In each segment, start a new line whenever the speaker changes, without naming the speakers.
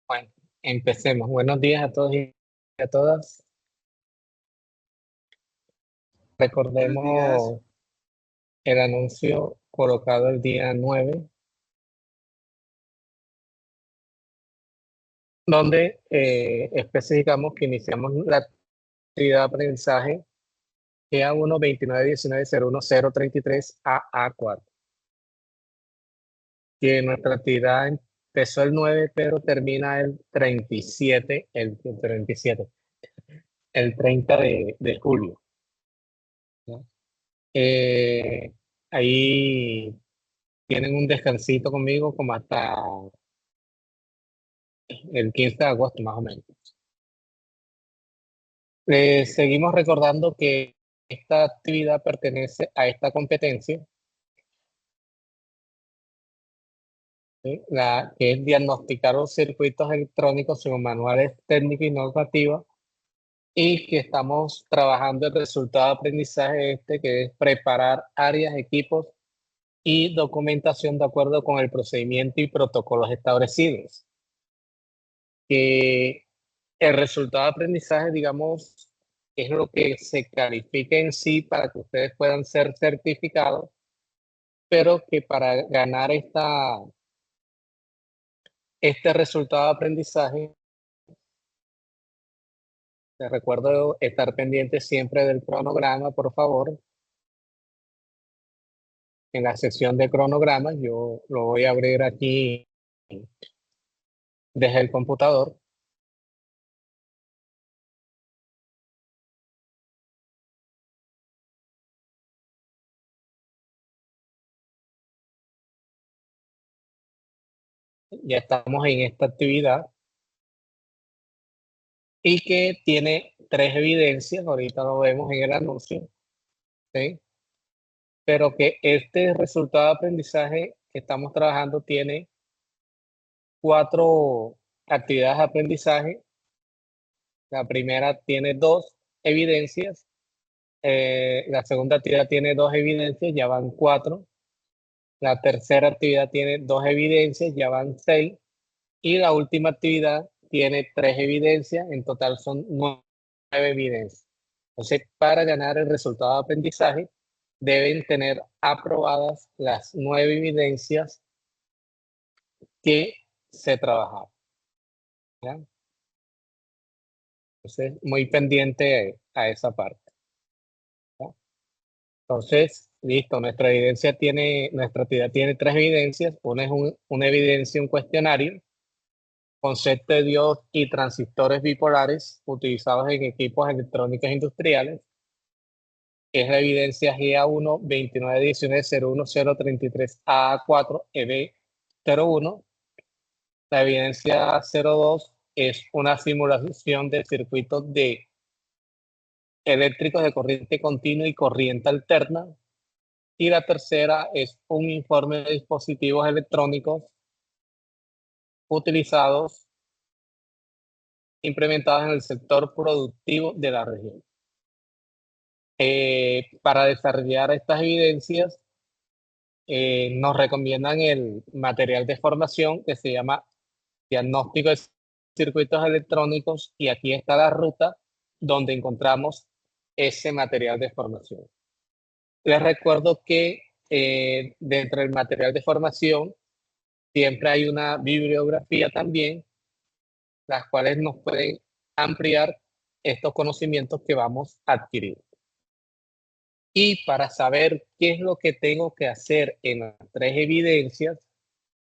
Bueno, empecemos. Buenos días a todos y a todas.
Buenos días.
Recordemos el anuncio colocado el día 9, donde especificamos que iniciamos la actividad de aprendizaje GA1 2919010033 AA4, que nuestra actividad empezó el 9, pero termina el 37, el 30 de julio, ¿no? Eh, Ahí tienen un descansito conmigo como hasta el 15 de agosto más o menos. Seguimos recordando que esta actividad pertenece a esta competencia, ¿sí? La que es diagnosticar los circuitos electrónicos según manuales técnicos y normativas, y que estamos trabajando el resultado de aprendizaje que es preparar áreas, equipos y documentación de acuerdo con el procedimiento y protocolos establecidos. Que el resultado de aprendizaje, digamos, es lo que se califica en sí para que ustedes puedan ser certificados, pero que para ganar este resultado de aprendizaje, les recuerdo estar pendiente siempre del cronograma, por favor. En la sección de cronogramas, yo lo voy a abrir aquí desde el computador. Ya estamos en esta actividad y que tiene tres evidencias, ahorita lo vemos en el anuncio, ¿sí? Pero que este resultado de aprendizaje que estamos trabajando tiene cuatro actividades de aprendizaje. La primera tiene dos evidencias, la segunda actividad tiene dos evidencias, ya van cuatro. La tercera actividad tiene dos evidencias, ya van seis. Y la última actividad tiene tres evidencias, en total son nueve evidencias. Entonces, para ganar el resultado de aprendizaje, deben tener aprobadas las nueve evidencias que se trabajaron, ¿ya? Entonces, muy pendiente a esa parte, ¿ya? Entonces, listo, nuestra actividad tiene tres evidencias. Una es una evidencia, un cuestionario, concepto de diodos y transistores bipolares utilizados en equipos electrónicos industriales. Es la evidencia GA1 2919-01033A4EB01. La evidencia 02 es una simulación de circuitos eléctricos de corriente continua y corriente alterna. Y la tercera es un informe de dispositivos electrónicos utilizados, implementados en el sector productivo de la región. Para desarrollar estas evidencias, nos recomiendan el material de formación que se llama Diagnóstico de Circuitos Electrónicos, y aquí está la ruta donde encontramos ese material de formación. Les recuerdo que dentro del material de formación siempre hay una bibliografía también, las cuales nos pueden ampliar estos conocimientos que vamos a adquirir. Y para saber qué es lo que tengo que hacer en las tres evidencias,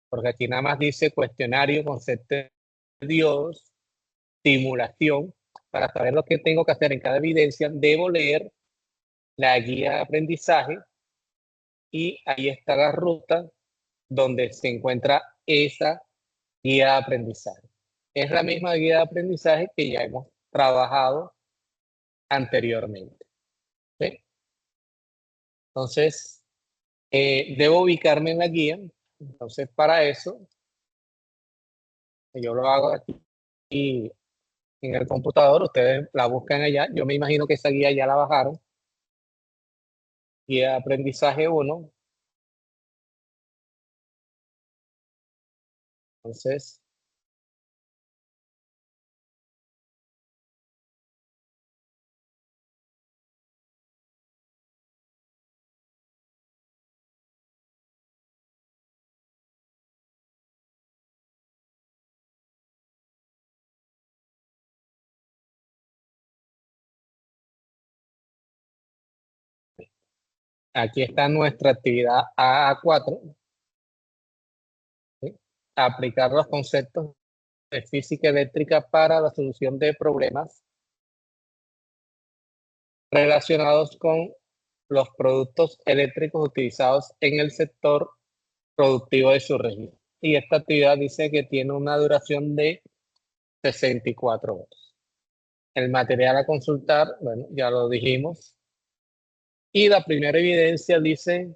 porque aquí nada más dice cuestionario, concepto de Dios, simulación. Para saber lo que tengo que hacer en cada evidencia, debo leer la guía de aprendizaje, y ahí está la ruta donde se encuentra esa guía de aprendizaje. Es la misma guía de aprendizaje que ya hemos trabajado anteriormente, ¿sí? Entonces, debo ubicarme en la guía. Entonces, para eso, yo lo hago aquí en el computador, ustedes la buscan allá. Yo me imagino que esa guía ya la bajaron. Guía de aprendizaje 1. Entonces, Aquí está nuestra actividad AA4. ¿Sí? Aplicar los conceptos de física eléctrica para la solución de problemas relacionados con los productos eléctricos utilizados en el sector productivo de su región. Y esta actividad dice que tiene una duración de 64 horas. El material a consultar, bueno, ya lo dijimos. Y la primera evidencia dice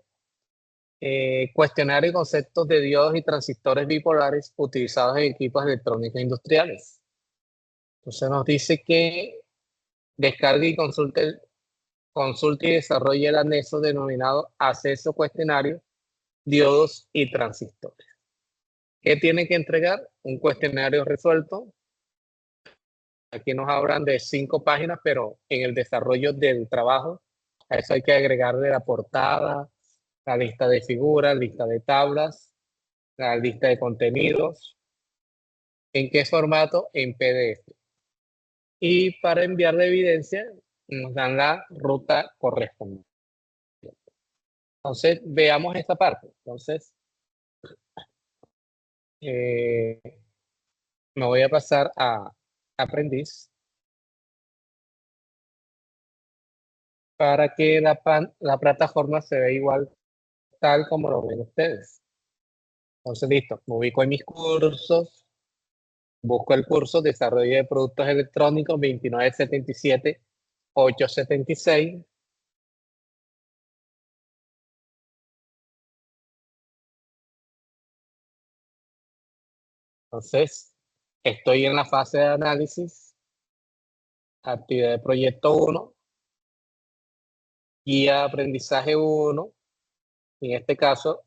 cuestionar y conceptos de diodos y transistores bipolares utilizados en equipos electrónicos industriales. Entonces nos dice que descargue y consulte y desarrolle el anexo denominado acceso cuestionario, diodos y transistores. ¿Qué tiene que entregar? Un cuestionario resuelto. Aquí nos hablan de 5 páginas, pero en el desarrollo del trabajo, a eso hay que agregarle la portada, la lista de figuras, lista de tablas, la lista de contenidos. ¿En qué formato? En PDF. Y para enviar la evidencia, nos dan la ruta correspondiente. Entonces, veamos esta parte. Entonces, me voy a pasar a aprendiz para que la plataforma se vea igual tal como lo ven ustedes. Entonces, listo, me ubico en mis cursos, busco el curso Desarrollo de Productos Electrónicos 2977-876. Entonces, estoy en la fase de análisis, actividad de proyecto 1, guía de aprendizaje 1. En este caso,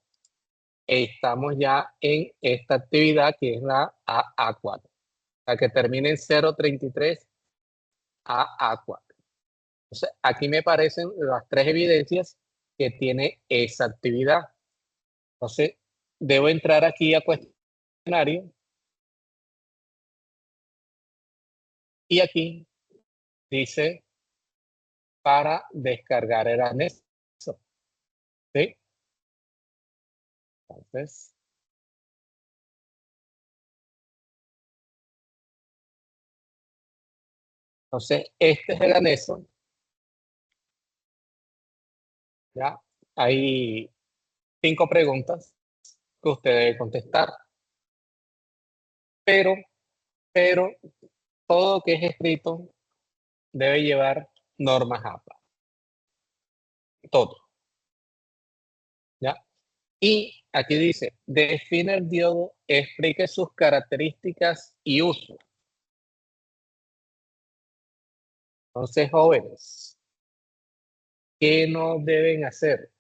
estamos ya en esta actividad que es la AA4, la que termina en 033 AA4. Entonces, aquí me parecen las 3 evidencias que tiene esa actividad. Entonces, debo entrar aquí a cuestionario y aquí dice para descargar el anexo. ¿Sí? Entonces, este es el anexo. ¿Ya? Hay 5 preguntas que usted debe contestar. Pero todo lo que es escrito debe llevar normas APA. Todo. ¿Ya? Y aquí dice, define el diodo, explique sus características y uso. Entonces, jóvenes, ¿qué no deben hacer?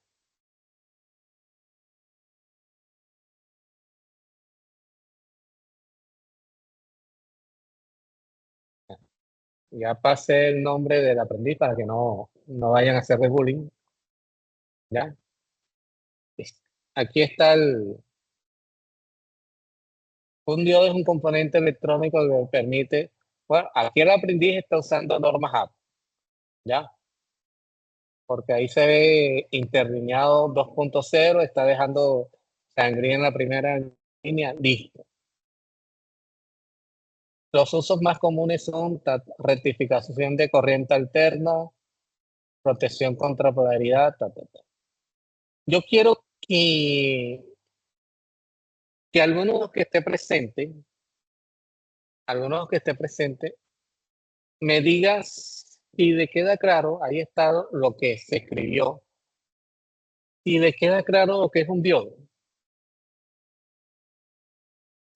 Ya pasé el nombre del aprendiz para que no vayan a hacer bullying. ¿Ya? Aquí está un diodo es un componente electrónico que permite, bueno, aquí el aprendiz está usando normas APA, ¿ya? Porque ahí se ve interlineado 2.0, está dejando sangría en la primera línea, listo. Los usos más comunes son rectificación de corriente alterna, protección contra polaridad, Yo quiero que alguno que esté presente, me digas si le queda claro, ahí está lo que se escribió, si le queda claro lo que es un diodo.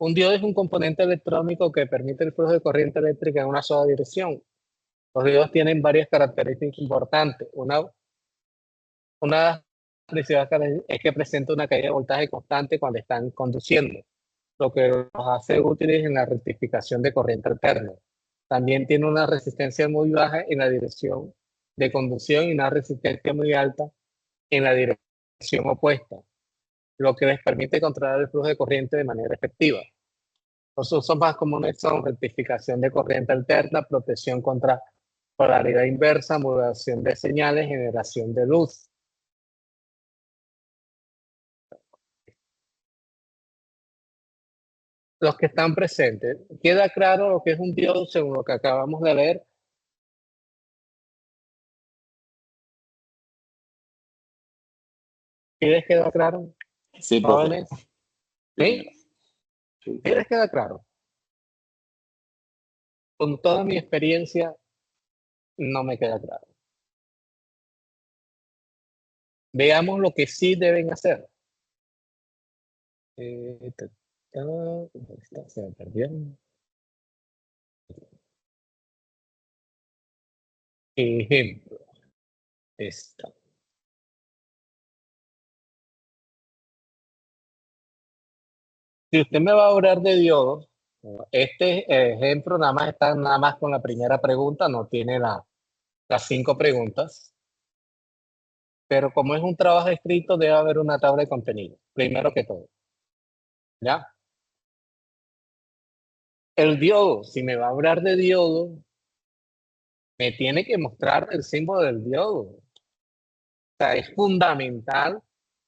Un diodo es un componente electrónico que permite el flujo de corriente eléctrica en una sola dirección. Los diodos tienen varias características importantes. Una principal es que presenta una caída de voltaje constante cuando están conduciendo, lo que los hace útiles en la rectificación de corriente alterna. También tiene una resistencia muy baja en la dirección de conducción y una resistencia muy alta en la dirección opuesta, lo que les permite controlar el flujo de corriente de manera efectiva. Los usos más comunes son rectificación de corriente alterna, protección contra polaridad inversa, modulación de señales, generación de luz. los que están presentes, ¿queda claro lo que es un diodo según lo que acabamos de leer? ¿Sí les queda claro,
Sí, profe.
jóvenes? ¿Sí? ¿Sí les queda claro? Con toda mi experiencia, no me queda claro. Veamos lo que sí deben hacer. Se me perdió. Ejemplo. Esta. Si usted me va a hablar de diodos, este ejemplo nada más está nada más con la primera pregunta, no tiene las 5 preguntas. Pero como es un trabajo escrito, debe haber una tabla de contenido, primero que todo. ¿Ya? El diodo, si me va a hablar de diodo, me tiene que mostrar el símbolo del diodo. O sea, es fundamental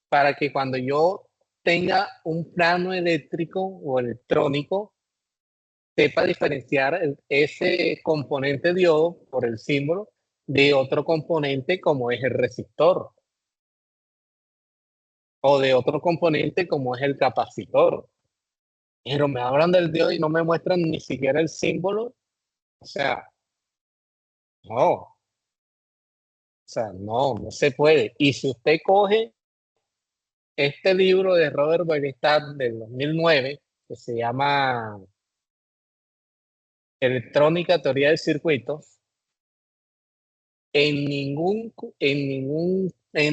para que cuando yo tenga un plano eléctrico o electrónico, sepa diferenciar ese componente diodo por el símbolo de otro componente como es el resistor o de otro componente como es el capacitor. Pero me hablan del diodo y no me muestran ni siquiera el símbolo. O sea, no. O sea, no se puede. Y si usted coge este libro de Robert Bernstein del 2009, que se llama Electrónica, Teoría de Circuitos, en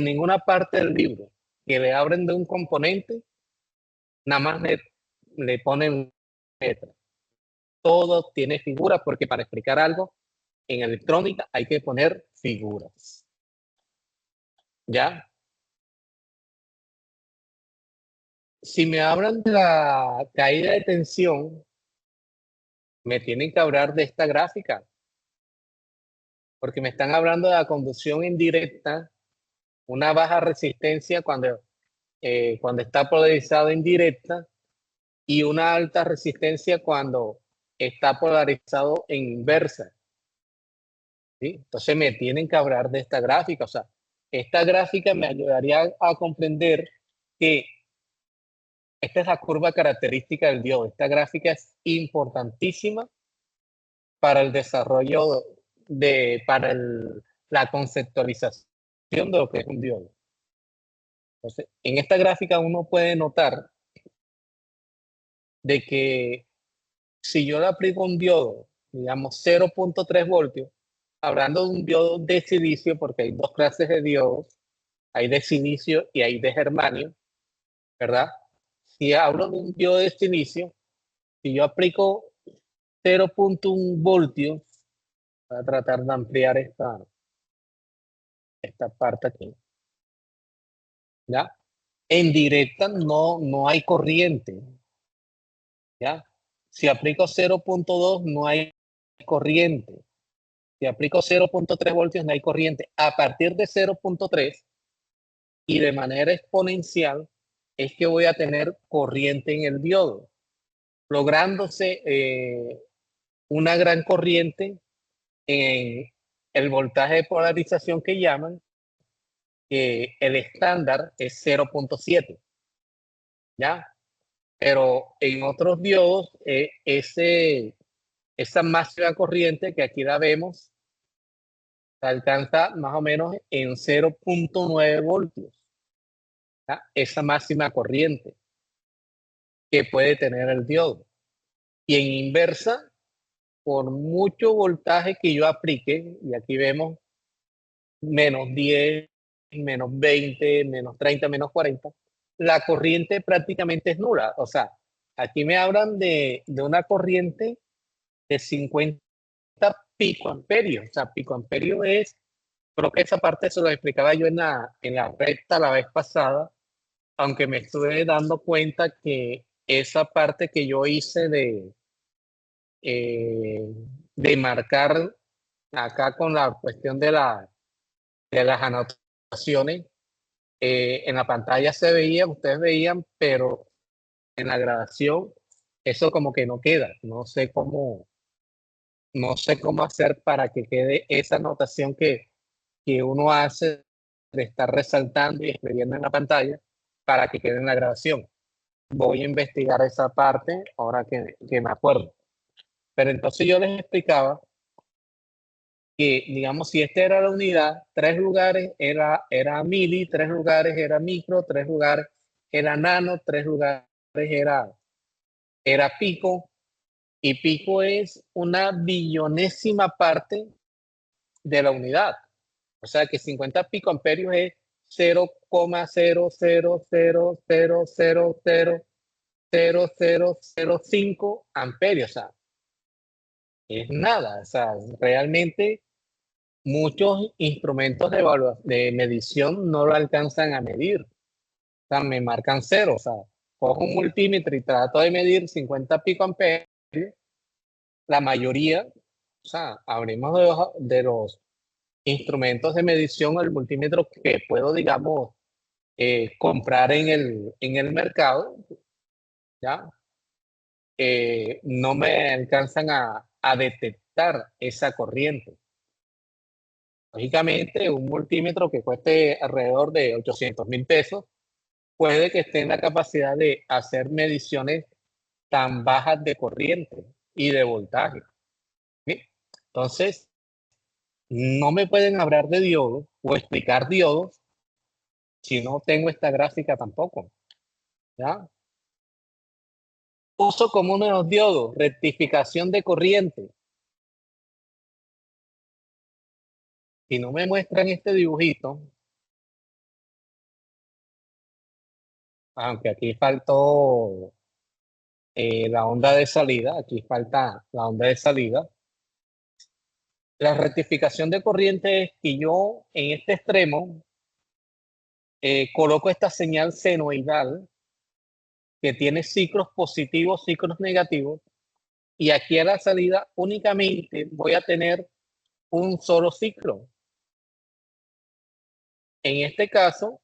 ninguna parte del libro que le abren de un componente, nada más le ponen letra. Todo tiene figuras porque para explicar algo en electrónica hay que poner figuras. ¿Ya? Si me hablan de la caída de tensión, me tienen que hablar de esta gráfica, porque me están hablando de la conducción indirecta, una baja resistencia cuando está polarizado en directa y una alta resistencia cuando está polarizado en inversa. ¿Sí? Entonces me tienen que hablar de esta gráfica. O sea, esta gráfica me ayudaría a comprender que esta es la curva característica del diodo. Esta gráfica es importantísima para el desarrollo la conceptualización de lo que es un diodo. Entonces, en esta gráfica uno puede notar de que si yo le aplico un diodo, digamos 0.3 voltios, hablando de un diodo de silicio, porque hay dos clases de diodos, hay de silicio y hay de germanio, ¿verdad? Si hablo de un diodo de silicio, si yo aplico 0.1 voltios, voy a tratar de ampliar esta parte aquí, ¿ya? En directa no hay corriente, ¿ya? Si aplico 0.2 no hay corriente. Si aplico 0.3 voltios no hay corriente. A partir de 0.3 y de manera exponencial es que voy a tener corriente en el diodo, lográndose una gran corriente en el voltaje de polarización que llaman, que el estándar es 0.7, ¿ya? Pero en otros diodos, esa máxima corriente que aquí la vemos, se alcanza más o menos en 0.9 voltios, ¿ya? Esa máxima corriente que puede tener el diodo. Y en inversa, por mucho voltaje que yo aplique, y aquí vemos menos 10, menos 20, menos 30, menos 40, la corriente prácticamente es nula. O sea, aquí me hablan de una corriente de 50 picoamperios. O sea, picoamperio es, creo que esa parte se lo explicaba yo en la recta la vez pasada, aunque me estuve dando cuenta que esa parte que yo hice eh, de marcar acá con la cuestión de las anotaciones, en la pantalla se veía, ustedes veían, pero en la grabación eso como que no queda. No sé cómo hacer para que quede esa anotación que uno hace de estar resaltando y escribiendo en la pantalla para que quede en la grabación. Voy a investigar esa parte ahora que me acuerdo. Pero entonces yo les explicaba que, digamos, si esta era la unidad, 3 lugares era mili, 3 lugares era micro, 3 lugares era nano, 3 lugares era pico, y pico es una billonésima parte de la unidad. O sea que 50 picoamperios es 0,000000005 amperios. O sea, es nada. O sea, realmente muchos instrumentos de medición no lo alcanzan a medir. O sea, me marcan cero. O sea, cojo un multímetro y trato de medir 50 picoamperios. La mayoría, o sea, abrimos de los instrumentos de medición, el multímetro que puedo, digamos, comprar en el mercado, ¿ya? No me alcanzan a detectar esa corriente. Lógicamente, un multímetro que cueste alrededor de 800.000 pesos puede que esté en la capacidad de hacer mediciones tan bajas de corriente y de voltaje. ¿Sí? Entonces, no me pueden hablar de diodos o explicar diodos si no tengo esta gráfica tampoco, ¿ya? Uso común de los diodos, rectificación de corriente. Si no me muestran este dibujito, aunque aquí faltó la onda de salida, aquí falta la onda de salida. La rectificación de corriente es que yo en este extremo coloco esta señal senoidal que tiene ciclos positivos, ciclos negativos, y aquí a la salida únicamente voy a tener un solo ciclo. En este caso,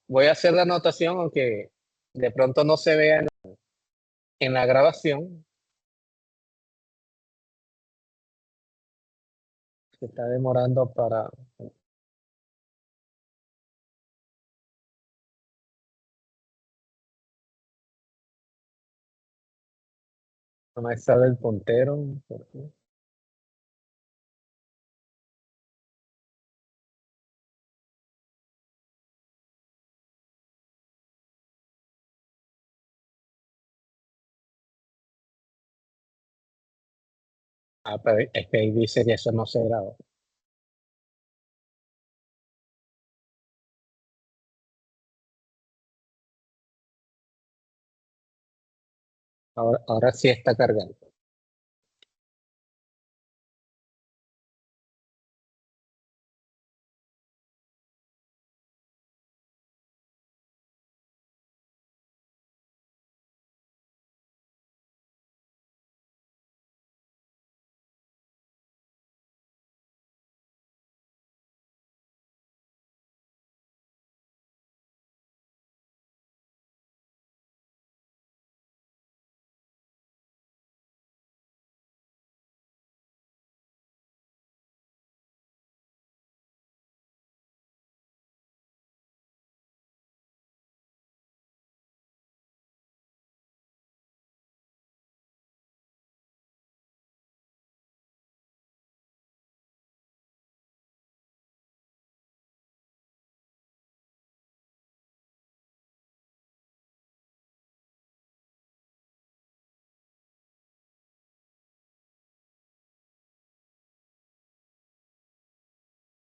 voy a hacer la anotación, aunque de pronto no se vea en la grabación. Se está demorando para... No me sale el puntero. ¿Por qué? Ah, pero es que ahí dice que eso no se graba. Ahora sí está cargando.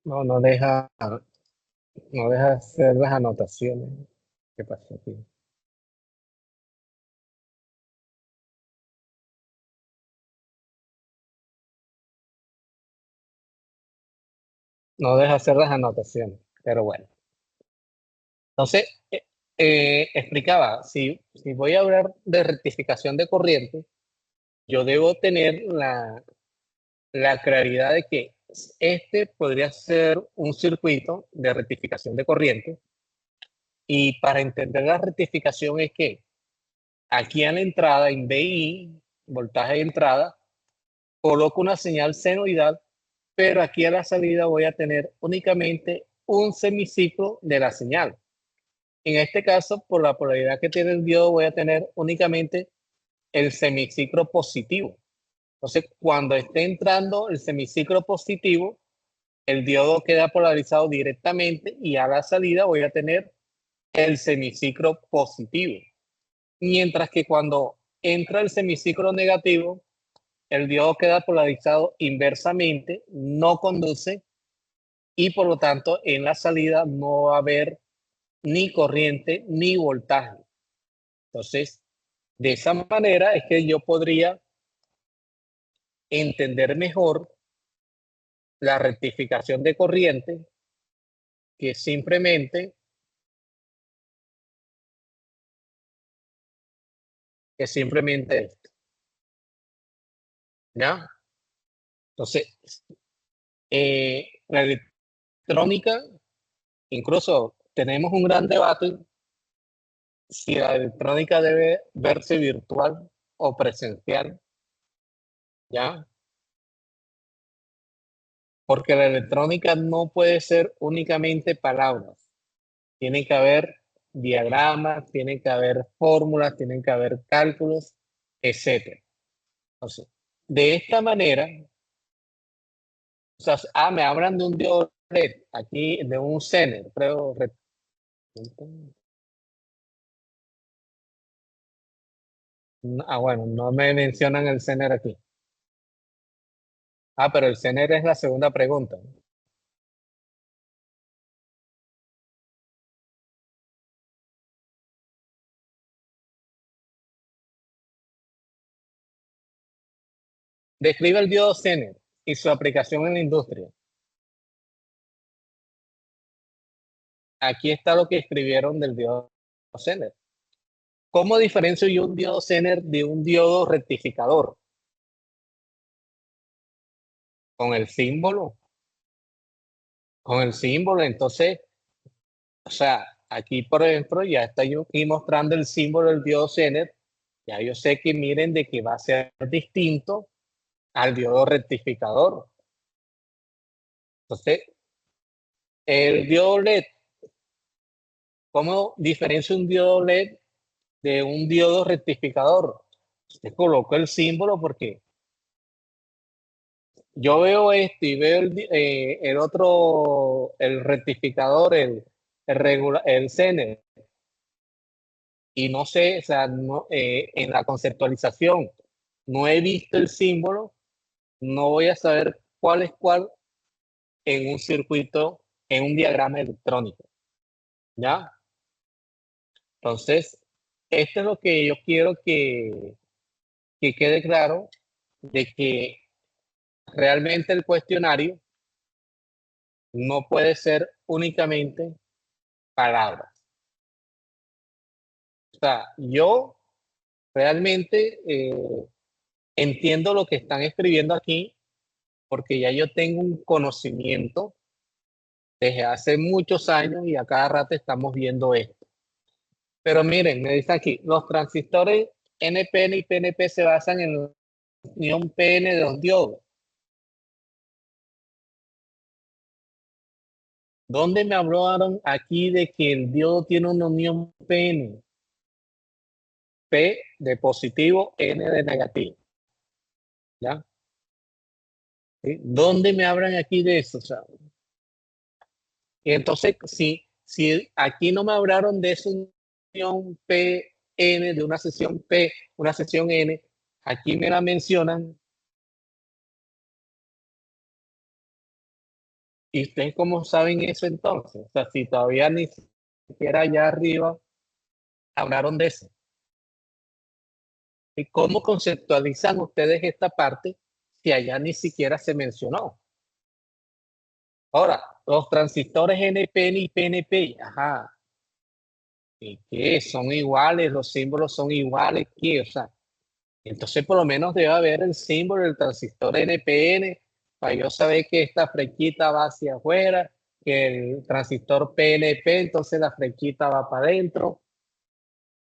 No, no deja hacer las anotaciones. ¿Qué pasó aquí? No deja hacer las anotaciones, pero bueno. Entonces, explicaba, si voy a hablar de rectificación de corriente, yo debo tener la claridad de que este podría ser un circuito de rectificación de corriente Y para entender la rectificación es que aquí en la entrada, en VI, voltaje de entrada, coloco una señal senoidal, pero aquí a la salida voy a tener únicamente un semiciclo de la señal. En este caso, por la polaridad que tiene el diodo, voy a tener únicamente el semiciclo positivo. Entonces, cuando esté entrando el semiciclo positivo, el diodo queda polarizado directamente y a la salida voy a tener el semiciclo positivo. Mientras que cuando entra el semiciclo negativo, el diodo queda polarizado inversamente, no conduce y por lo tanto en la salida no va a haber ni corriente ni voltaje. Entonces, de esa manera es que yo podría entender mejor la rectificación de corriente que simplemente esto, ¿ya? Entonces, la electrónica, incluso tenemos un gran debate si la electrónica debe verse virtual o presencial, ¿ya? Porque la electrónica no puede ser únicamente palabras. Tiene que haber diagramas, tiene que haber fórmulas, tienen que haber cálculos, etcétera. Entonces, de esta manera, o sea, me hablan de un diodo LED, aquí de un Zener, creo. Bueno, no me mencionan el Zener aquí. Pero el Zener es la segunda pregunta. Describe el diodo Zener y su aplicación en la industria. Aquí está lo que escribieron del diodo Zener. ¿Cómo diferencio yo un diodo Zener de un diodo rectificador? Con el símbolo. Con el símbolo, entonces, o sea, aquí por ejemplo ya está yo aquí mostrando el símbolo del diodo Zener. Ya yo sé que miren de que va a ser distinto al diodo rectificador. Entonces, el diodo LED, ¿cómo diferencia un diodo LED de un diodo rectificador? Usted colocó el símbolo porque yo veo esto y veo el otro, el rectificador, el Zener, y no sé, o sea, no, en la conceptualización no he visto el símbolo, no voy a saber cuál es cuál en un circuito, en un diagrama electrónico, ¿ya? Entonces, esto es lo que yo quiero que quede claro, de que realmente el cuestionario no puede ser únicamente palabras. O sea, yo realmente entiendo lo que están escribiendo aquí porque ya yo tengo un conocimiento desde hace muchos años y a cada rato estamos viendo esto. Pero miren, me dice aquí, los transistores NPN y PNP se basan en la unión PN de los diodos. ¿Dónde me hablaron aquí de que el diodo tiene una unión PN? P de positivo, N de negativo. ¿Ya? ¿Sí? ¿Dónde me hablan aquí de eso? O sea, y entonces, si aquí no me hablaron de esa unión PN, de una sesión P, una sesión N, aquí me la mencionan. ¿Y ustedes cómo saben eso entonces? O sea, si todavía ni siquiera allá arriba hablaron de eso. ¿Y cómo conceptualizan ustedes esta parte si allá ni siquiera se mencionó? Ahora, los transistores NPN y PNP, ajá, ¿y qué? ¿Son iguales? ¿Los símbolos son iguales? ¿Qué? O sea, entonces por lo menos debe haber el símbolo del transistor NPN para yo saber que esta flechita va hacia afuera, que el transistor PNP, entonces la flechita va para adentro,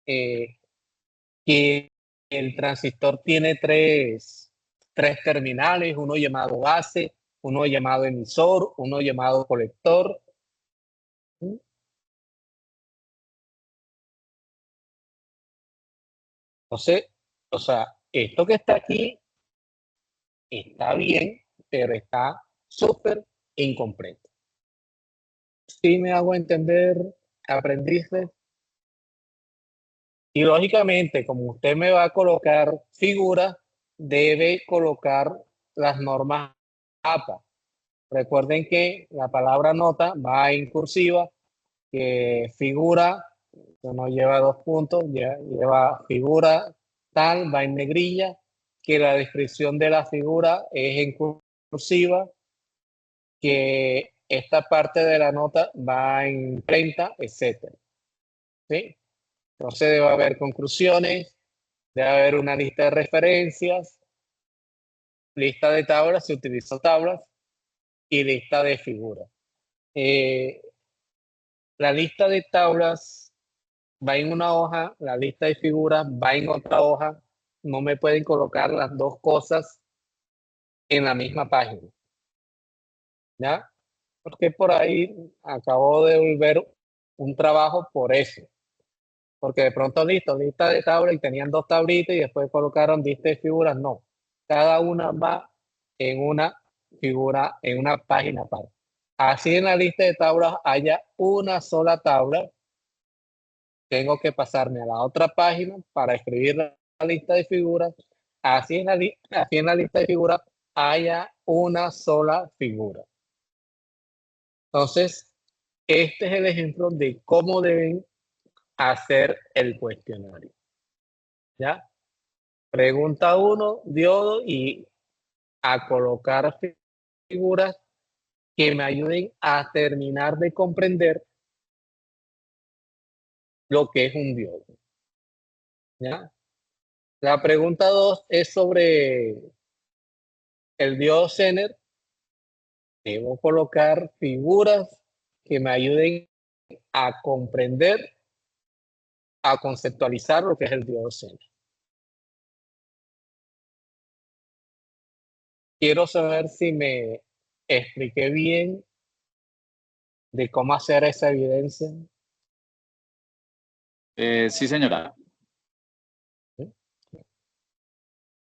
que el transistor tiene tres terminales, uno llamado base, uno llamado emisor, uno llamado colector. Entonces, o sea, esto que está aquí está bien, pero está súper incompleto. ¿Sí me hago entender, aprendices? Y lógicamente, como usted me va a colocar figuras, debe colocar las normas APA. Recuerden que la palabra nota va en cursiva, que figura, que no lleva 2 puntos, lleva figura tal, va en negrilla, que la descripción de la figura es en cursiva, que esta parte de la nota va en imprenta, etcétera. ¿Sí? Entonces debe haber conclusiones, debe haber una lista de referencias, lista de tablas, se utilizan tablas, y lista de figuras. La lista de tablas va en una hoja, la lista de figuras va en otra hoja. No me pueden colocar las dos cosas en la misma página, ¿ya? Porque por ahí acabo de volver un trabajo por eso. Porque de pronto listo, lista de tablas y tenían dos tablitas y después colocaron lista de figuras. No, cada una va en una figura, en una página aparte. Así en la lista de tablas haya una sola tabla, tengo que pasarme a la otra página para escribir la lista de figuras. Así en la lista de figuras haya una sola figura. Entonces, este es el ejemplo de cómo deben hacer el cuestionario. ¿Ya? Pregunta 1, diodo, y a colocar figuras que me ayuden a terminar de comprender lo que es un diodo. ¿Ya? La pregunta 2 es sobre el diodo Zener. Debo colocar figuras que me ayuden a comprender, a conceptualizar lo que es el diodo Zener. Quiero saber si me expliqué bien de cómo hacer esa evidencia.
Sí, señora.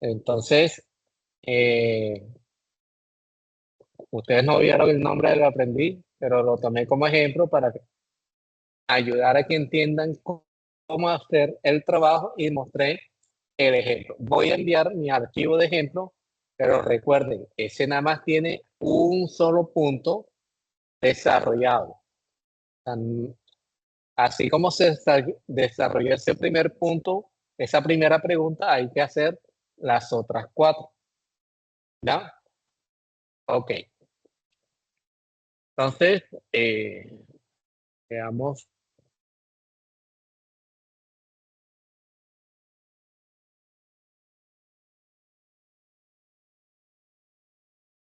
Entonces, ustedes no vieron el nombre del aprendiz, pero lo tomé como ejemplo para ayudar a que entiendan cómo hacer el trabajo y mostré el ejemplo. Voy a enviar mi archivo de ejemplo, pero recuerden, ese nada más tiene un solo punto desarrollado. Así como se desarrolló ese primer punto, esa primera pregunta, hay que hacer las otras 4. ¿Ya? Ok. Entonces, veamos.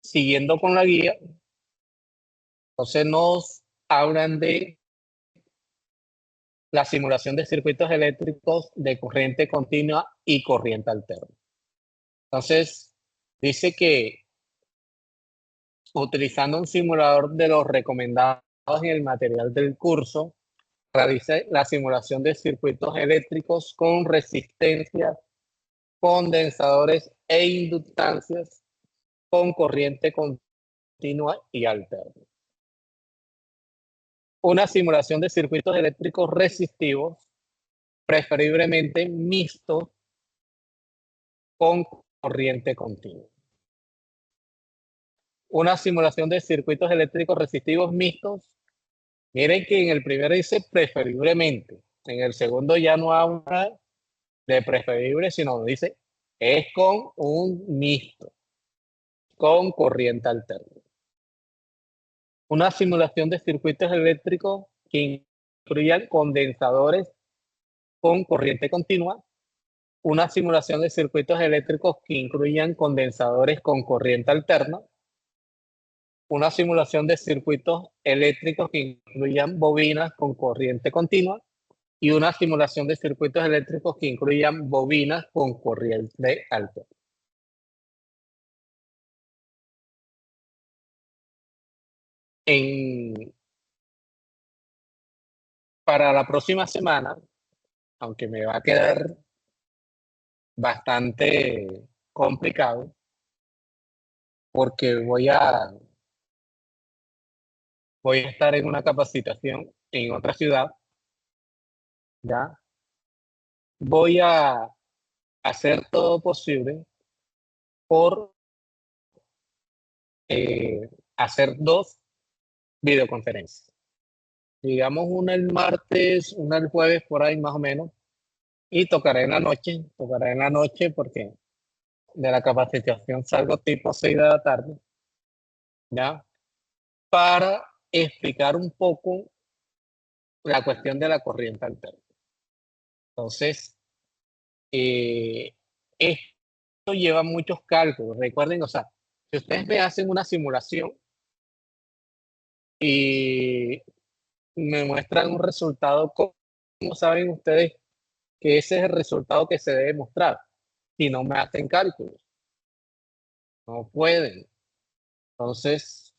Siguiendo con la guía, entonces nos hablan de la simulación de circuitos eléctricos de corriente continua y corriente alterna. Entonces, dice que utilizando un simulador de los recomendados en el material del curso, realice la simulación de circuitos eléctricos con resistencias, condensadores e inductancias con corriente continua y alterna. Una simulación de circuitos eléctricos resistivos, preferiblemente mixtos, con corriente continua. Una simulación de circuitos eléctricos resistivos mixtos. Miren que en el primero dice preferiblemente, en el segundo ya no habla de preferible, sino dice es con un mixto, con corriente alterna. Una simulación de circuitos eléctricos que incluyan condensadores con corriente continua. Una simulación de circuitos eléctricos que incluyan condensadores con corriente alterna. una simulación de circuitos eléctricos que incluyan bobinas con corriente continua y una simulación de circuitos eléctricos que incluyan bobinas con corriente alterna. Para la próxima semana, aunque me va a quedar bastante complicado, porque voy a estar en una capacitación en otra ciudad, ¿ya? Voy a hacer todo posible por hacer 2 videoconferencias. Digamos, una el martes, una el jueves, por ahí más o menos, y tocaré en la noche porque de la capacitación salgo tipo 6 de la tarde, ¿ya? Para explicar un poco la cuestión de la corriente alterna. Entonces, eh, esto lleva muchos cálculos. Recuerden, o sea, si ustedes me hacen una simulación y me muestran un resultado, ¿cómo saben ustedes que ese es el resultado que se debe mostrar? Si no me hacen cálculos, no pueden. Entonces,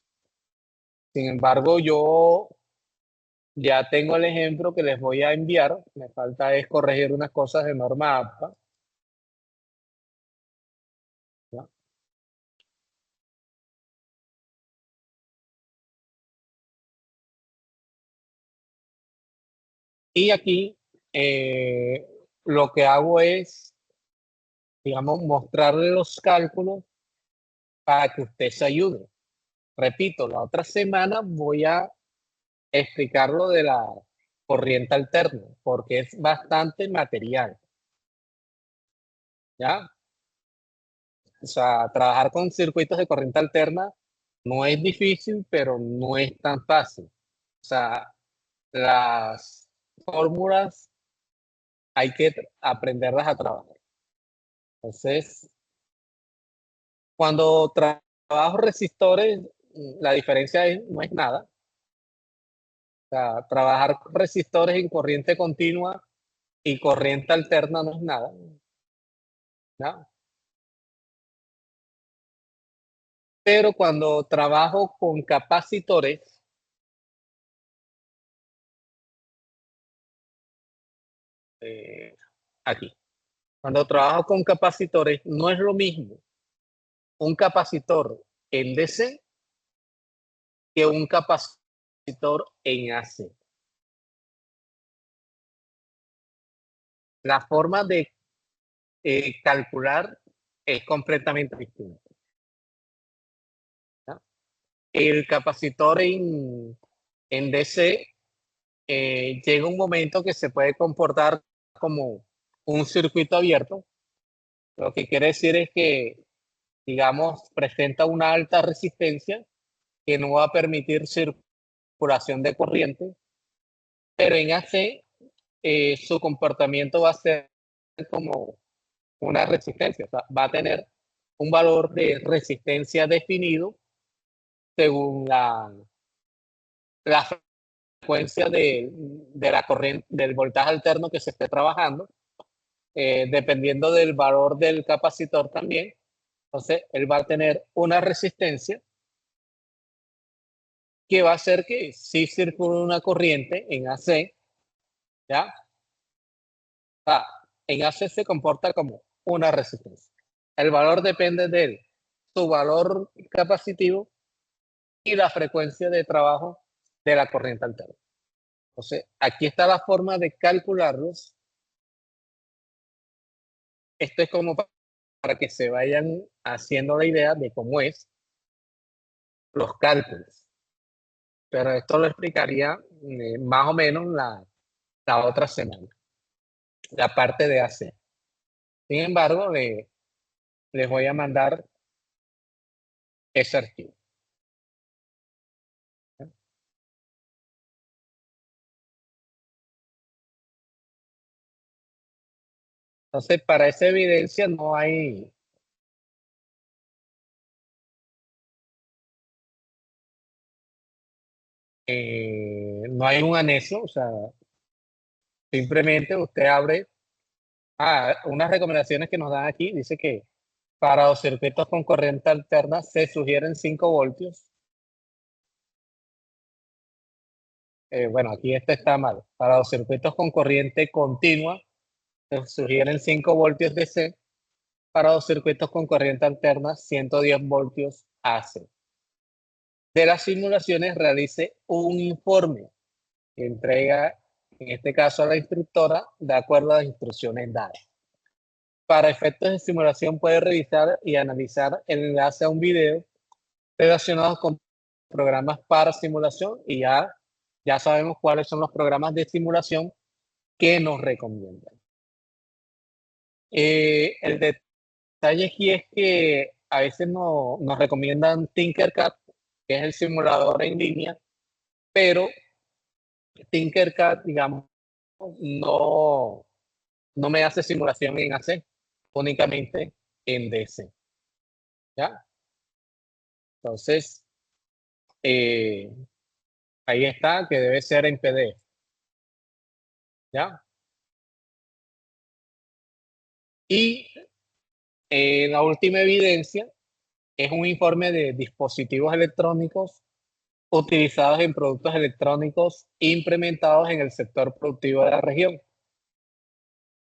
sin embargo, yo ya tengo el ejemplo que les voy a enviar. Me falta es corregir unas cosas de norma APA, ¿ya? Y aquí lo que hago es, digamos, mostrarle los cálculos para que usted se ayude. Repito, la otra semana voy a explicar lo de la corriente alterna, porque es bastante material, ¿ya? O sea, trabajar con circuitos de corriente alterna no es difícil, pero no es tan fácil. O sea, las fórmulas hay que aprenderlas a trabajar. Entonces, cuando trabajo resistores, la diferencia no es nada. O sea, trabajar con resistores en corriente continua y corriente alterna no es nada, ¿ya? Pero cuando trabajo con capacitores, aquí, cuando trabajo con capacitores, no es lo mismo un capacitor en DC que un capacitor en AC. La forma de calcular es completamente distinta, ¿ya? El capacitor en DC llega un momento que se puede comportar como un circuito abierto. Lo que quiere decir es que, digamos, presenta una alta resistencia que no va a permitir circulación de corriente, pero en AC su comportamiento va a ser como una resistencia, o sea, va a tener un valor de resistencia definido según la frecuencia de la corriente, del voltaje alterno que se esté trabajando, dependiendo del valor del capacitor también. Entonces, él va a tener una resistencia que va a hacer que si circule una corriente en AC, ¿ya? Ah, en AC se comporta como una resistencia. El valor depende de su valor capacitivo y la frecuencia de trabajo de la corriente alterna. Entonces, aquí está la forma de calcularlos. Esto es como para que se vayan haciendo la idea de cómo es los cálculos. Pero esto lo explicaría más o menos la otra semana, la parte de AC. Sin embargo, les voy a mandar ese archivo. Entonces, para esa evidencia no hay un anexo, o sea, simplemente usted abre. Unas recomendaciones que nos dan aquí, dice que para los circuitos con corriente alterna se sugieren 5 voltios. Bueno, aquí este está mal. Para los circuitos con corriente continua se sugieren 5 voltios DC. Para los circuitos con corriente alterna, 110 voltios AC. De las simulaciones realice un informe que entrega, en este caso a la instructora, de acuerdo a las instrucciones dadas. Para efectos de simulación puede revisar y analizar el enlace a un video relacionado con programas para simulación y ya sabemos cuáles son los programas de simulación que nos recomiendan. El detalle aquí es que a veces nos recomiendan Tinkercad, que es el simulador en línea, pero Tinkercad, digamos, no, no me hace simulación en AC, únicamente en DC. ¿Ya? Entonces, ahí está, que debe ser en PDF. ¿Ya? Y la última evidencia es un informe de dispositivos electrónicos utilizados en productos electrónicos implementados en el sector productivo de la región.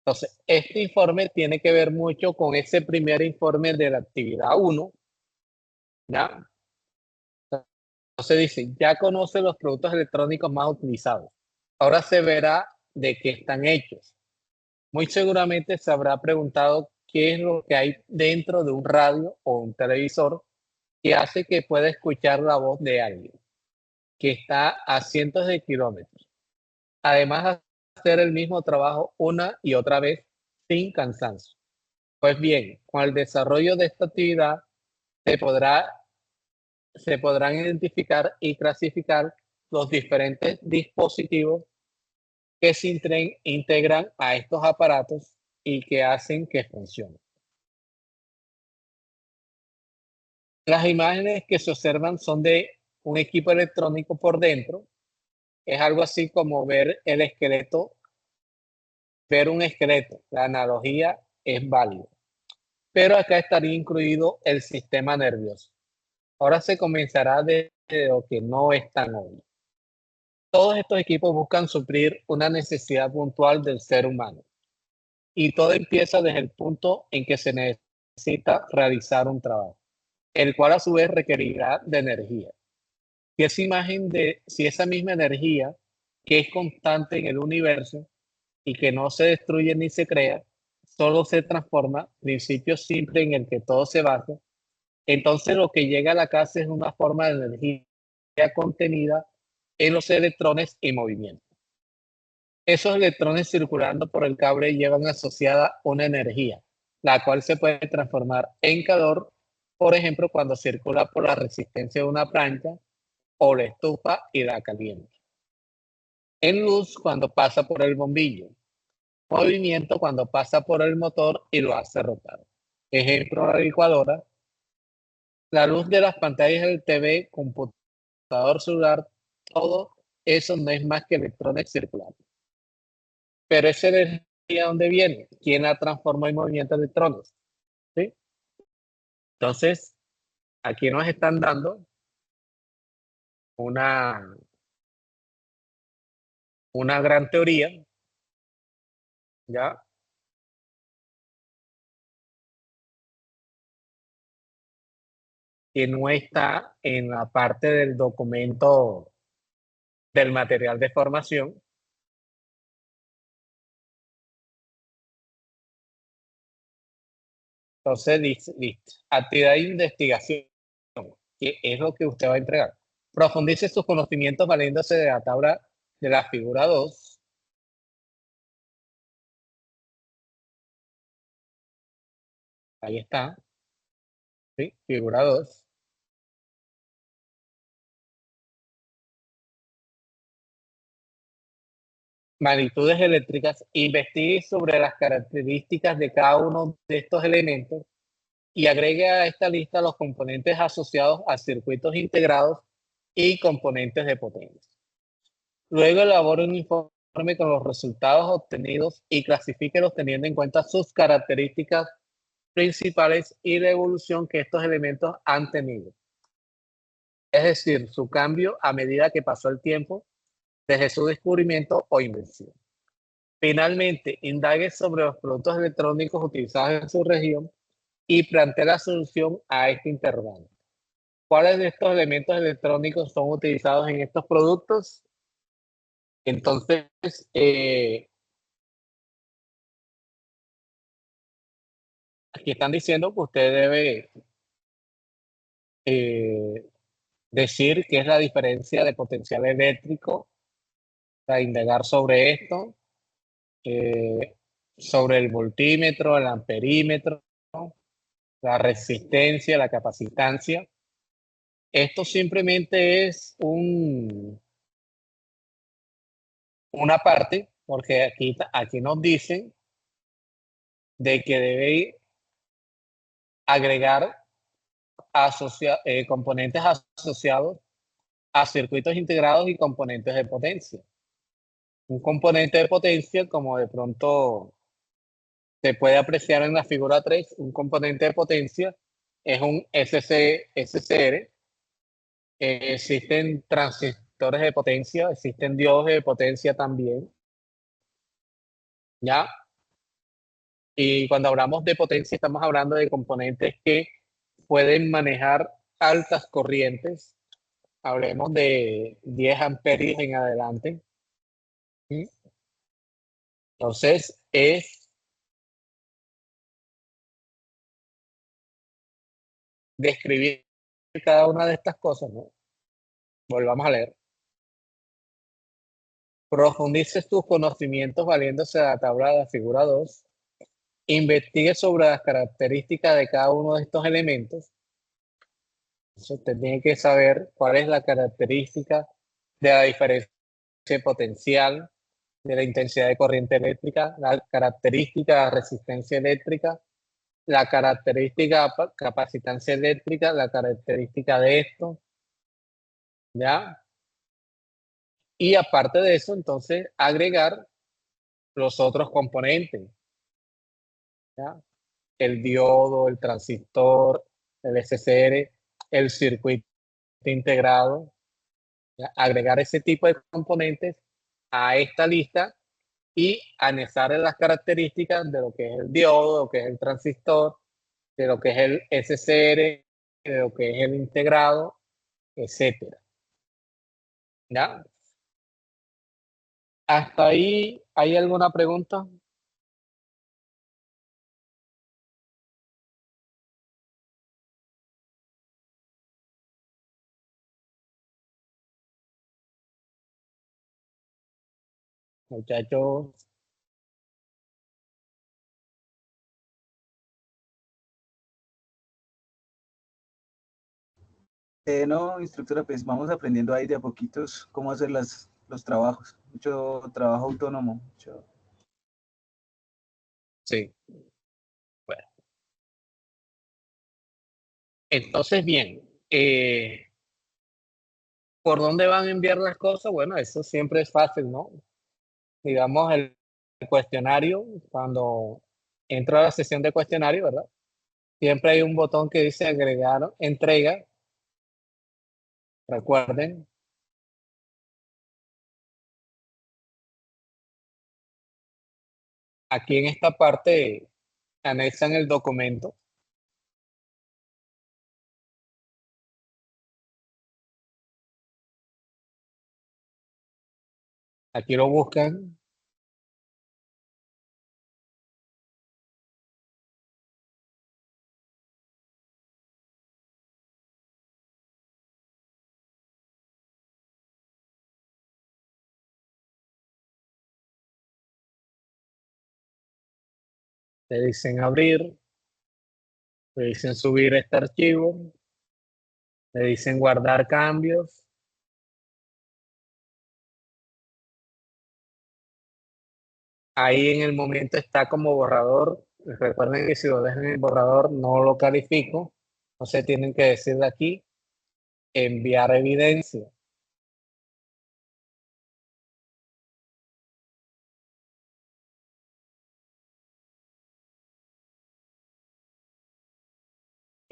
Entonces, este informe tiene que ver mucho con ese primer informe de la actividad 1, ¿ya? Entonces dice, ya conoce los productos electrónicos más utilizados. Ahora se verá de qué están hechos. Muy seguramente se habrá preguntado qué es lo que hay dentro de un radio o un televisor que hace que pueda escuchar la voz de alguien que está a cientos de kilómetros. Además, hacer el mismo trabajo una y otra vez sin cansancio. Pues bien, con el desarrollo de esta actividad se, se podrán identificar y clasificar los diferentes dispositivos que se integran a estos aparatos y que hacen que funcionen. Las imágenes que se observan son de un equipo electrónico por dentro. Es algo así como ver el esqueleto, ver un esqueleto. La analogía es válida. Pero acá estaría incluido el sistema nervioso. Ahora se comenzará de lo que no es tan obvio. Todos estos equipos buscan suplir una necesidad puntual del ser humano. Y todo empieza desde el punto en que se necesita realizar un trabajo, el cual a su vez requerirá de energía. Si esa misma energía que es constante en el universo y que no se destruye ni se crea, solo se transforma, principio simple en el que todo se basa, entonces lo que llega a la casa es una forma de energía contenida en los electrones en movimiento. Esos electrones circulando por el cable llevan asociada una energía, la cual se puede transformar en calor, por ejemplo, cuando circula por la resistencia de una plancha o la estufa y la calienta. En luz cuando pasa por el bombillo. Movimiento cuando pasa por el motor y lo hace rotar. Ejemplo, la licuadora. La luz de las pantallas del TV, computador celular, todo eso no es más que electrones circulando. Pero esa energía, ¿dónde viene? ¿Quién la transformó en movimiento de electrones? ¿Sí? Entonces, aquí nos están dando una, una gran teoría, ¿ya? Que no está en la parte del documento del material de formación. Entonces, listo. Actividad de investigación, que es lo que usted va a entregar. Profundice sus conocimientos valiéndose de la tabla de la figura 2. Ahí está, ¿sí? Figura 2. Magnitudes eléctricas. Investigue sobre las características de cada uno de estos elementos y agregue a esta lista los componentes asociados a circuitos integrados y componentes de potencia. Luego elabore un informe con los resultados obtenidos y clasifíquelos teniendo en cuenta sus características principales y la evolución que estos elementos han tenido. Es decir, su cambio a medida que pasó el tiempo desde su descubrimiento o invención. Finalmente, indague sobre los productos electrónicos utilizados en su región y plantee la solución a este interrogante. ¿Cuáles de estos elementos electrónicos son utilizados en estos productos? Entonces, aquí están diciendo que usted debe eh, decir qué es la diferencia de potencial eléctrico, para indagar sobre esto, eh, sobre el voltímetro, el amperímetro, la resistencia, la capacitancia. Esto simplemente es una parte, porque aquí nos dicen de que debe agregar componentes asociados a circuitos integrados y componentes de potencia. Un componente de potencia, como de pronto se puede apreciar en la figura 3, un componente de potencia es un SCR. Existen transistores de potencia, existen diodos de potencia también, ¿ya? Y cuando hablamos de potencia, estamos hablando de componentes que pueden manejar altas corrientes. Hablemos de 10 amperios en adelante. ¿Sí? Entonces, es describir cada una de estas cosas, ¿no? Volvamos a leer. Profundice sus conocimientos valiéndose de la tabla de la figura 2. Investigue sobre las características de cada uno de estos elementos. Entonces, usted tiene que saber cuál es la característica de la diferencia potencial, de la intensidad de corriente eléctrica, la característica de resistencia eléctrica, la característica capacitancia eléctrica, la característica de esto, ¿ya? Y aparte de eso, entonces, agregar los otros componentes, ¿ya? El diodo, el transistor, el SCR, el circuito integrado, ¿ya? Agregar ese tipo de componentes a esta lista y anexar las características de lo que es el diodo, lo que es el transistor, de lo que es el SCR, de lo que es el integrado, etcétera. ¿Ya? ¿Hasta ahí hay alguna pregunta? Muchachos,
No, instructora, pues vamos aprendiendo ahí de a poquitos cómo hacer los trabajos. Mucho trabajo autónomo.
sí. Bueno, entonces, bien, ¿por dónde van a enviar las cosas? Bueno, eso siempre es fácil, ¿no? Digamos, el cuestionario, cuando entro a la sesión de cuestionario, ¿verdad? Siempre hay un botón que dice agregar entrega. Recuerden, aquí en esta parte anexan el documento. Aquí lo buscan. Le dicen abrir, le dicen subir este archivo, le dicen guardar cambios. Ahí en el momento está como borrador. Recuerden que si lo dejan en borrador no lo califico. Entonces tienen que decir de aquí enviar evidencia.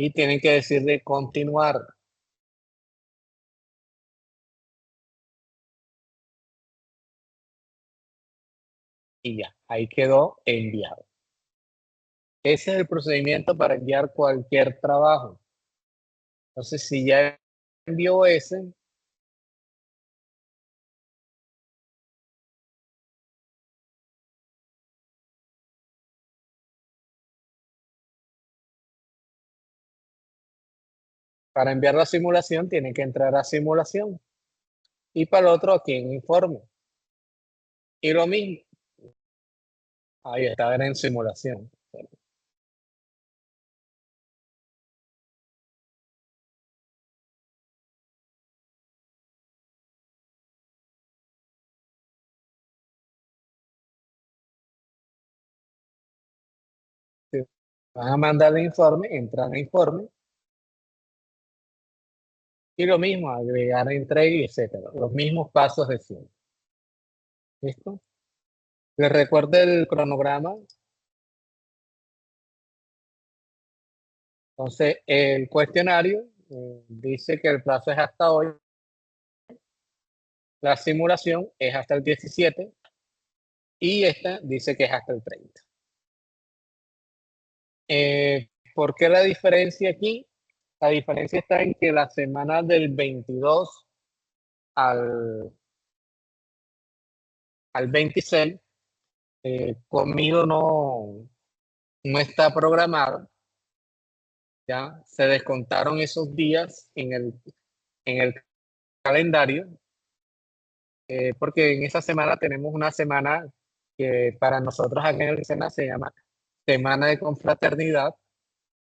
y tienen que decirle continuar. Y ya, ahí quedó enviado. Ese es el procedimiento para enviar cualquier trabajo. Entonces, si ya envió ese, para enviar la simulación, tiene que entrar a simulación. Y para el otro, aquí en informe. Y lo mismo. Ahí está, era en simulación. Van a mandar el informe, entran al informe. Y lo mismo, agregar entrega, etcétera. Los mismos pasos de siempre. ¿Listo? Les recuerdo el cronograma. Entonces, el cuestionario dice que el plazo es hasta hoy. La simulación es hasta el 17 y esta dice que es hasta el 30. ¿Por qué la diferencia aquí? La diferencia está en que la semana del 22 al, al 26 conmigo no está programado. Ya se descontaron esos días en el calendario, porque en esa semana tenemos una semana que para nosotros aquí en el SENA se llama Semana de Confraternidad,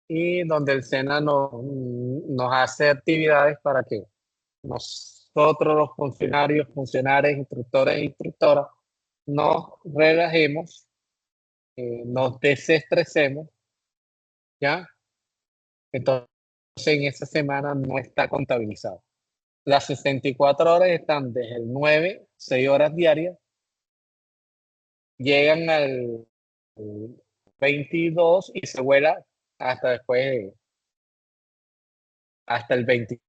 y donde el SENA nos hace actividades para que nosotros, los funcionarios, funcionarias, instructores e instructoras, nos relajemos, nos desestresemos, ¿ya? Entonces, en esa semana no está contabilizado. Las 64 horas están desde el 9, 6 horas diarias, llegan al 22 y se vuela hasta después, hasta el 20. O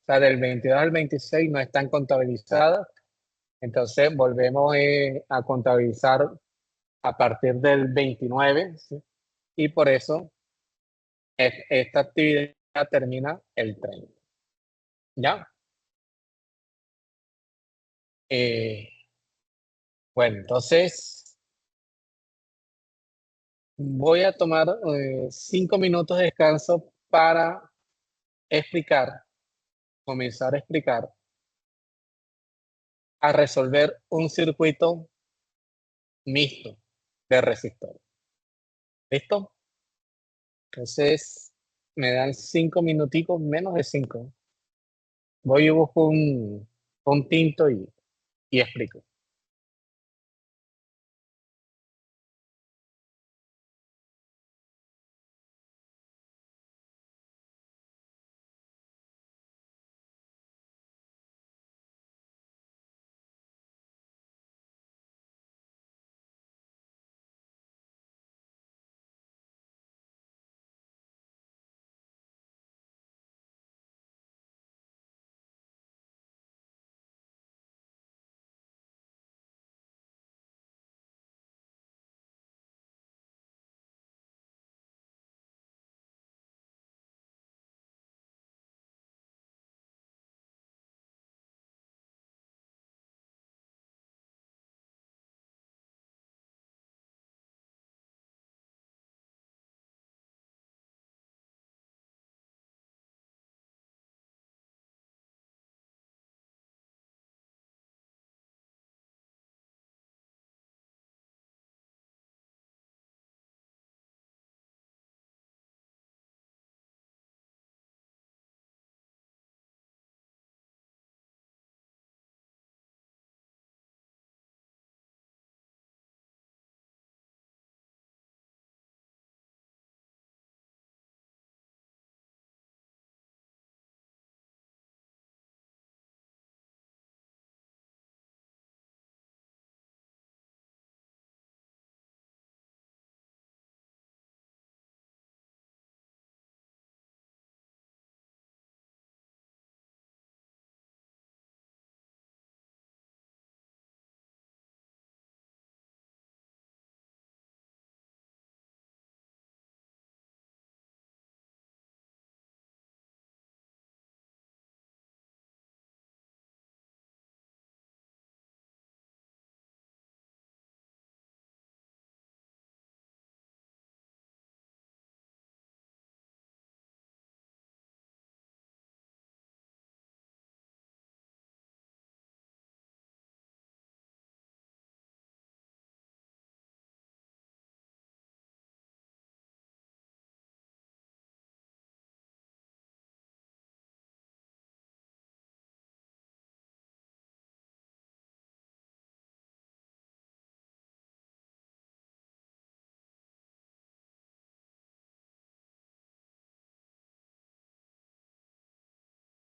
sea, del 22 al 26 no están contabilizadas. Entonces volvemos a contabilizar a partir del 29, ¿sí? Y por eso esta actividad termina el 30. ¿Ya? Eh, bueno, entonces voy a tomar 5 minutos de descanso para explicar, comenzar a explicar, a resolver un circuito mixto de resistor. ¿Listo? Entonces, me dan 5 minuticos, menos de 5. Voy y busco un tinto y explico.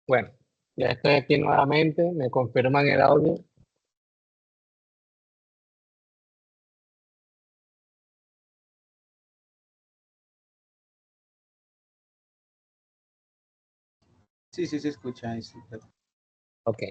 Bueno, ya estoy aquí nuevamente, me confirman el audio.
Sí, sí se escucha. Ahí sí.
Ok.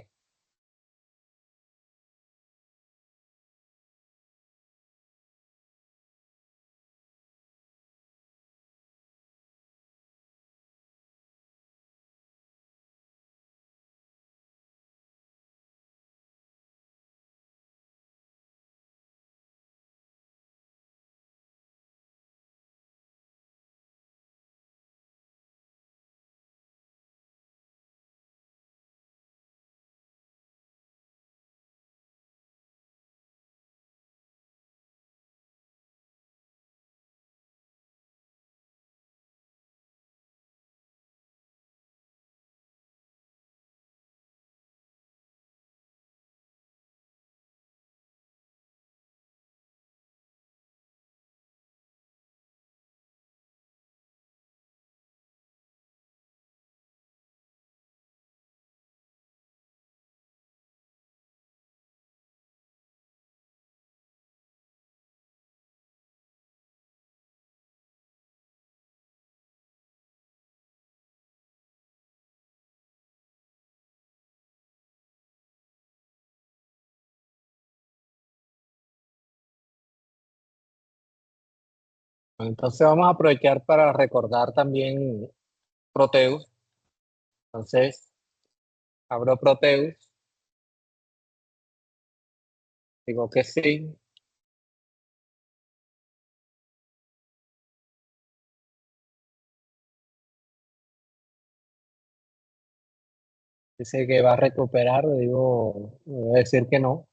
Entonces vamos a aprovechar para recordar también Proteus. Entonces, abro Proteus, digo que sí. Dice que va a recuperar, digo, voy a decir que no.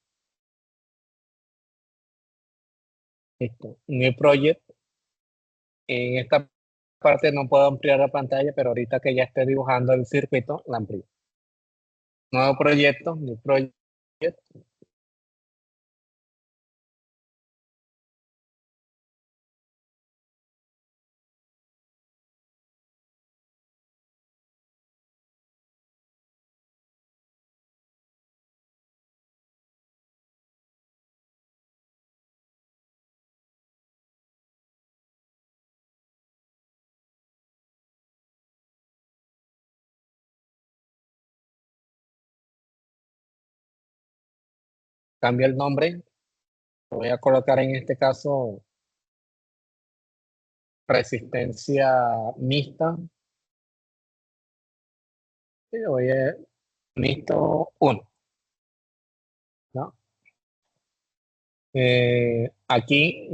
Listo. New Project. En esta parte no puedo ampliar la pantalla, pero ahorita que ya esté dibujando el circuito, la amplío. Nuevo proyecto, New Project. Cambio el nombre. Voy a colocar en este caso resistencia mixta. Y voy a mixto 1, ¿no? Aquí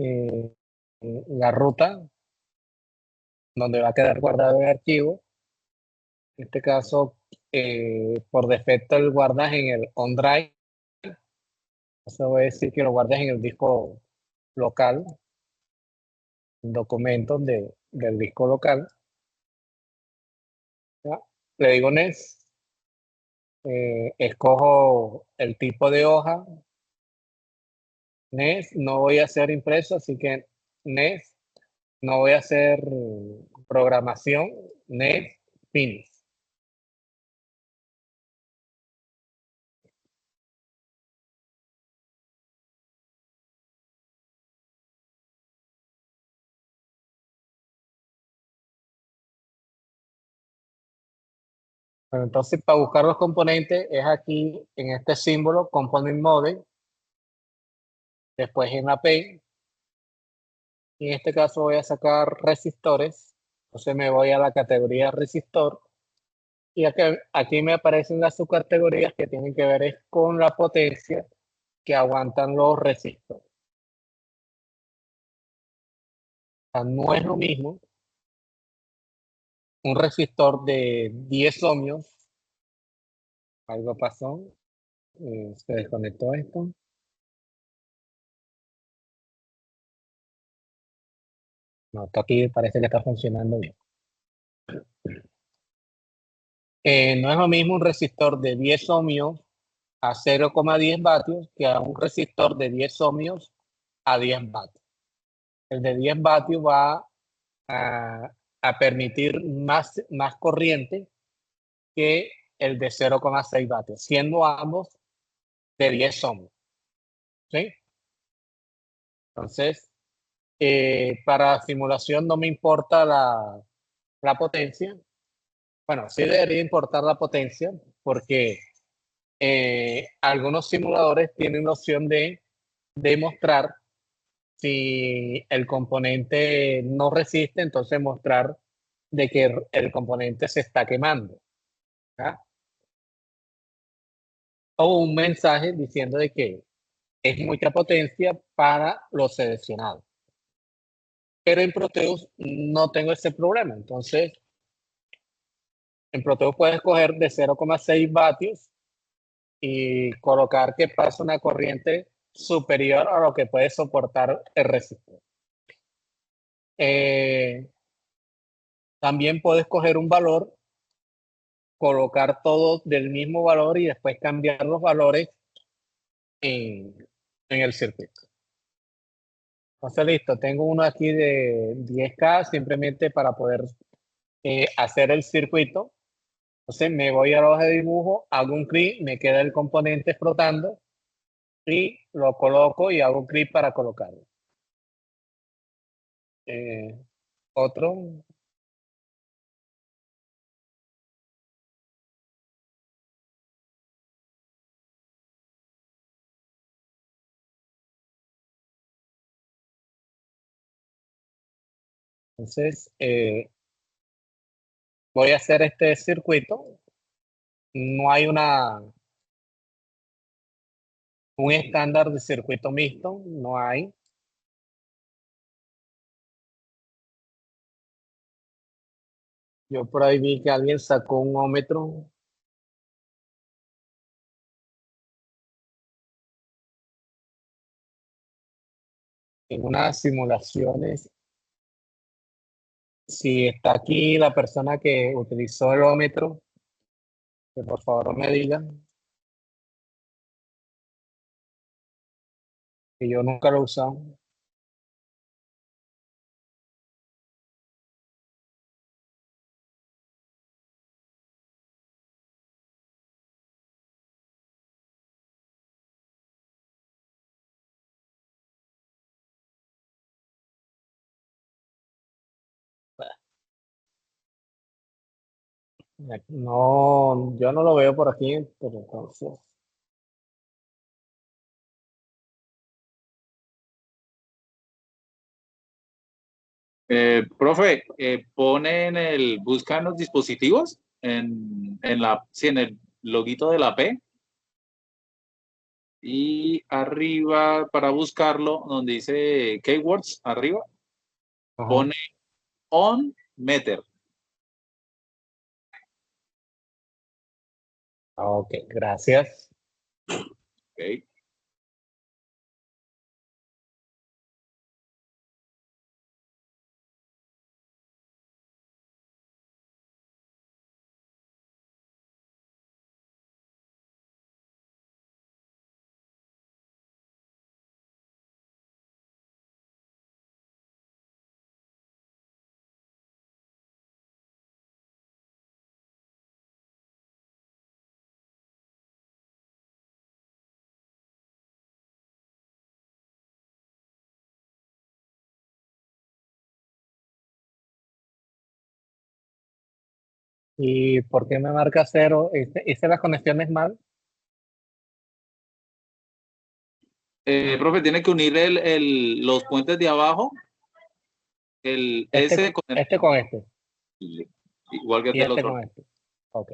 la ruta donde va a quedar guardado el archivo. En este caso, por defecto el guardas en el OneDrive. Eso voy a decir que lo guardes en el disco local, documentos del disco local. ¿Ya? Le digo NES, escojo el tipo de hoja. NES, no voy a hacer impreso, así que NES, no voy a hacer programación, NES, finish. Bueno, entonces, para buscar los componentes, es aquí en este símbolo, Component Mode, después en la P, y en este caso voy a sacar resistores. Entonces me voy a la categoría resistor, y aquí me aparecen las subcategorías que tienen que ver es con la potencia que aguantan los resistores. O sea, no es lo mismo un resistor de 10 ohmios, algo pasó, se desconectó esto. No, esto aquí parece que está funcionando bien. No es lo mismo un resistor de 10 ohmios a 0,10 vatios que a un resistor de 10 ohmios a 10 vatios. El de 10 vatios va a permitir más corriente que el de 0,6 vatios, siendo ambos de 10 ohms. ¿Sí? Entonces, para simulación no me importa la potencia. Bueno, sí debería importar la potencia porque algunos simuladores tienen la opción de demostrar si el componente no resiste, entonces mostrar de que el componente se está quemando. ¿Ya? O un mensaje diciendo de que es mucha potencia para los seleccionados. Pero en Proteus no tengo ese problema. Entonces, en Proteus puedes escoger de 0,6 vatios y colocar que pasa una corriente superior a lo que puede soportar el resistor. También puedes coger un valor, colocar todo del mismo valor y después cambiar los valores en el circuito. Entonces, listo, tengo uno aquí de 10K simplemente para poder hacer el circuito. Entonces me voy a la hoja de dibujo, hago un clic, me queda el componente flotando y lo coloco y hago un clic para colocarlo. Otro. Entonces, voy a hacer este circuito. No hay un estándar de circuito mixto, no hay. Yo por ahí vi que alguien sacó un ómetro. En unas simulaciones. Si está aquí la persona que utilizó el ómetro, que por favor me diga, que yo nunca lo he usado. No, yo no lo veo por aquí, pero entonces.
Profe, pone busca en los dispositivos, sí, en el loguito de la P, y arriba para buscarlo, donde dice keywords, arriba,
Ajá.
pone on meter.
Ok, gracias.
Okay.
¿Y por qué me marca 0? ¿Hice las conexiones mal?
Profe, tiene que unir los puentes de abajo,
Este
con
con este.
igual que el
Y
del
este
otro.
con este. Ok.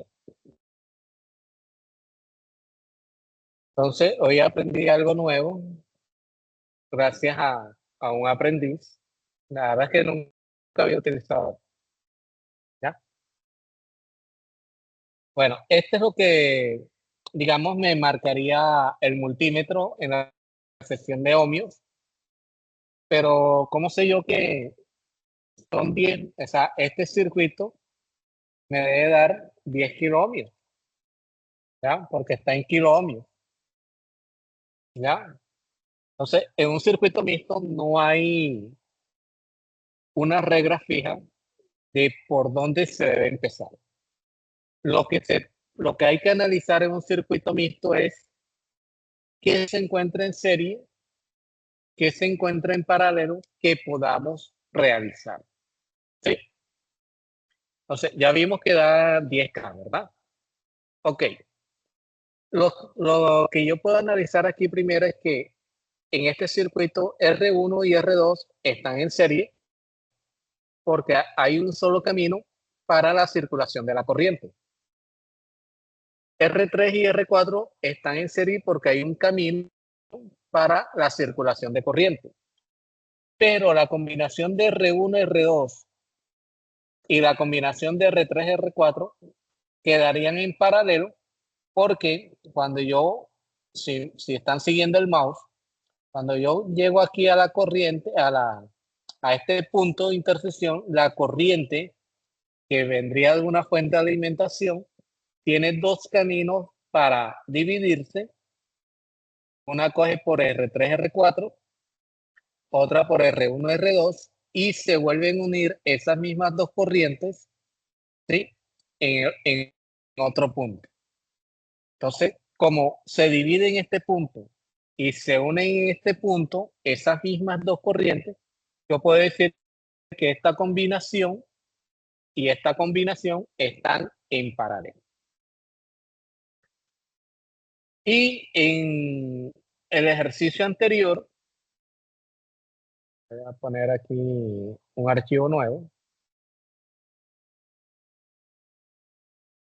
Entonces, hoy aprendí algo nuevo gracias a un aprendiz. La verdad es que nunca había utilizado. ¿Ya? Bueno, este es lo que, digamos, me marcaría el multímetro en la sección de ohmios. Pero, ¿cómo sé yo que son 10? O sea, este circuito me debe dar 10 kiloohmios, ¿ya? Porque está en kiloohmios, ¿ya? Entonces, en un circuito mixto no hay una regla fija de por dónde se debe empezar. Lo que se lo que hay que analizar en un circuito mixto es qué se encuentra en serie, qué se encuentra en paralelo, que podamos realizar. ¿Sí? Entonces, ya vimos que da 10K, ¿verdad? Ok. Lo que yo puedo analizar aquí primero es que en este circuito R1 y R2 están en serie porque hay un solo camino para la circulación de la corriente. R3 y R4 están en serie porque hay un camino para la circulación de corriente. Pero la combinación de R1 y R2 y la combinación de R3 y R4 quedarían en paralelo porque cuando yo, si están siguiendo el mouse, cuando yo llego aquí a la corriente, a este punto de intersección, la corriente que vendría de una fuente de alimentación tiene dos caminos para dividirse. Una coge por R3, R4, otra por R1, R2, y se vuelven a unir esas mismas dos corrientes, ¿sí? En otro punto. Entonces, como se divide en este punto y se unen en este punto, esas mismas dos corrientes, yo puedo decir que esta combinación y esta combinación están en paralelo. Y en el ejercicio anterior, voy a poner aquí un archivo nuevo.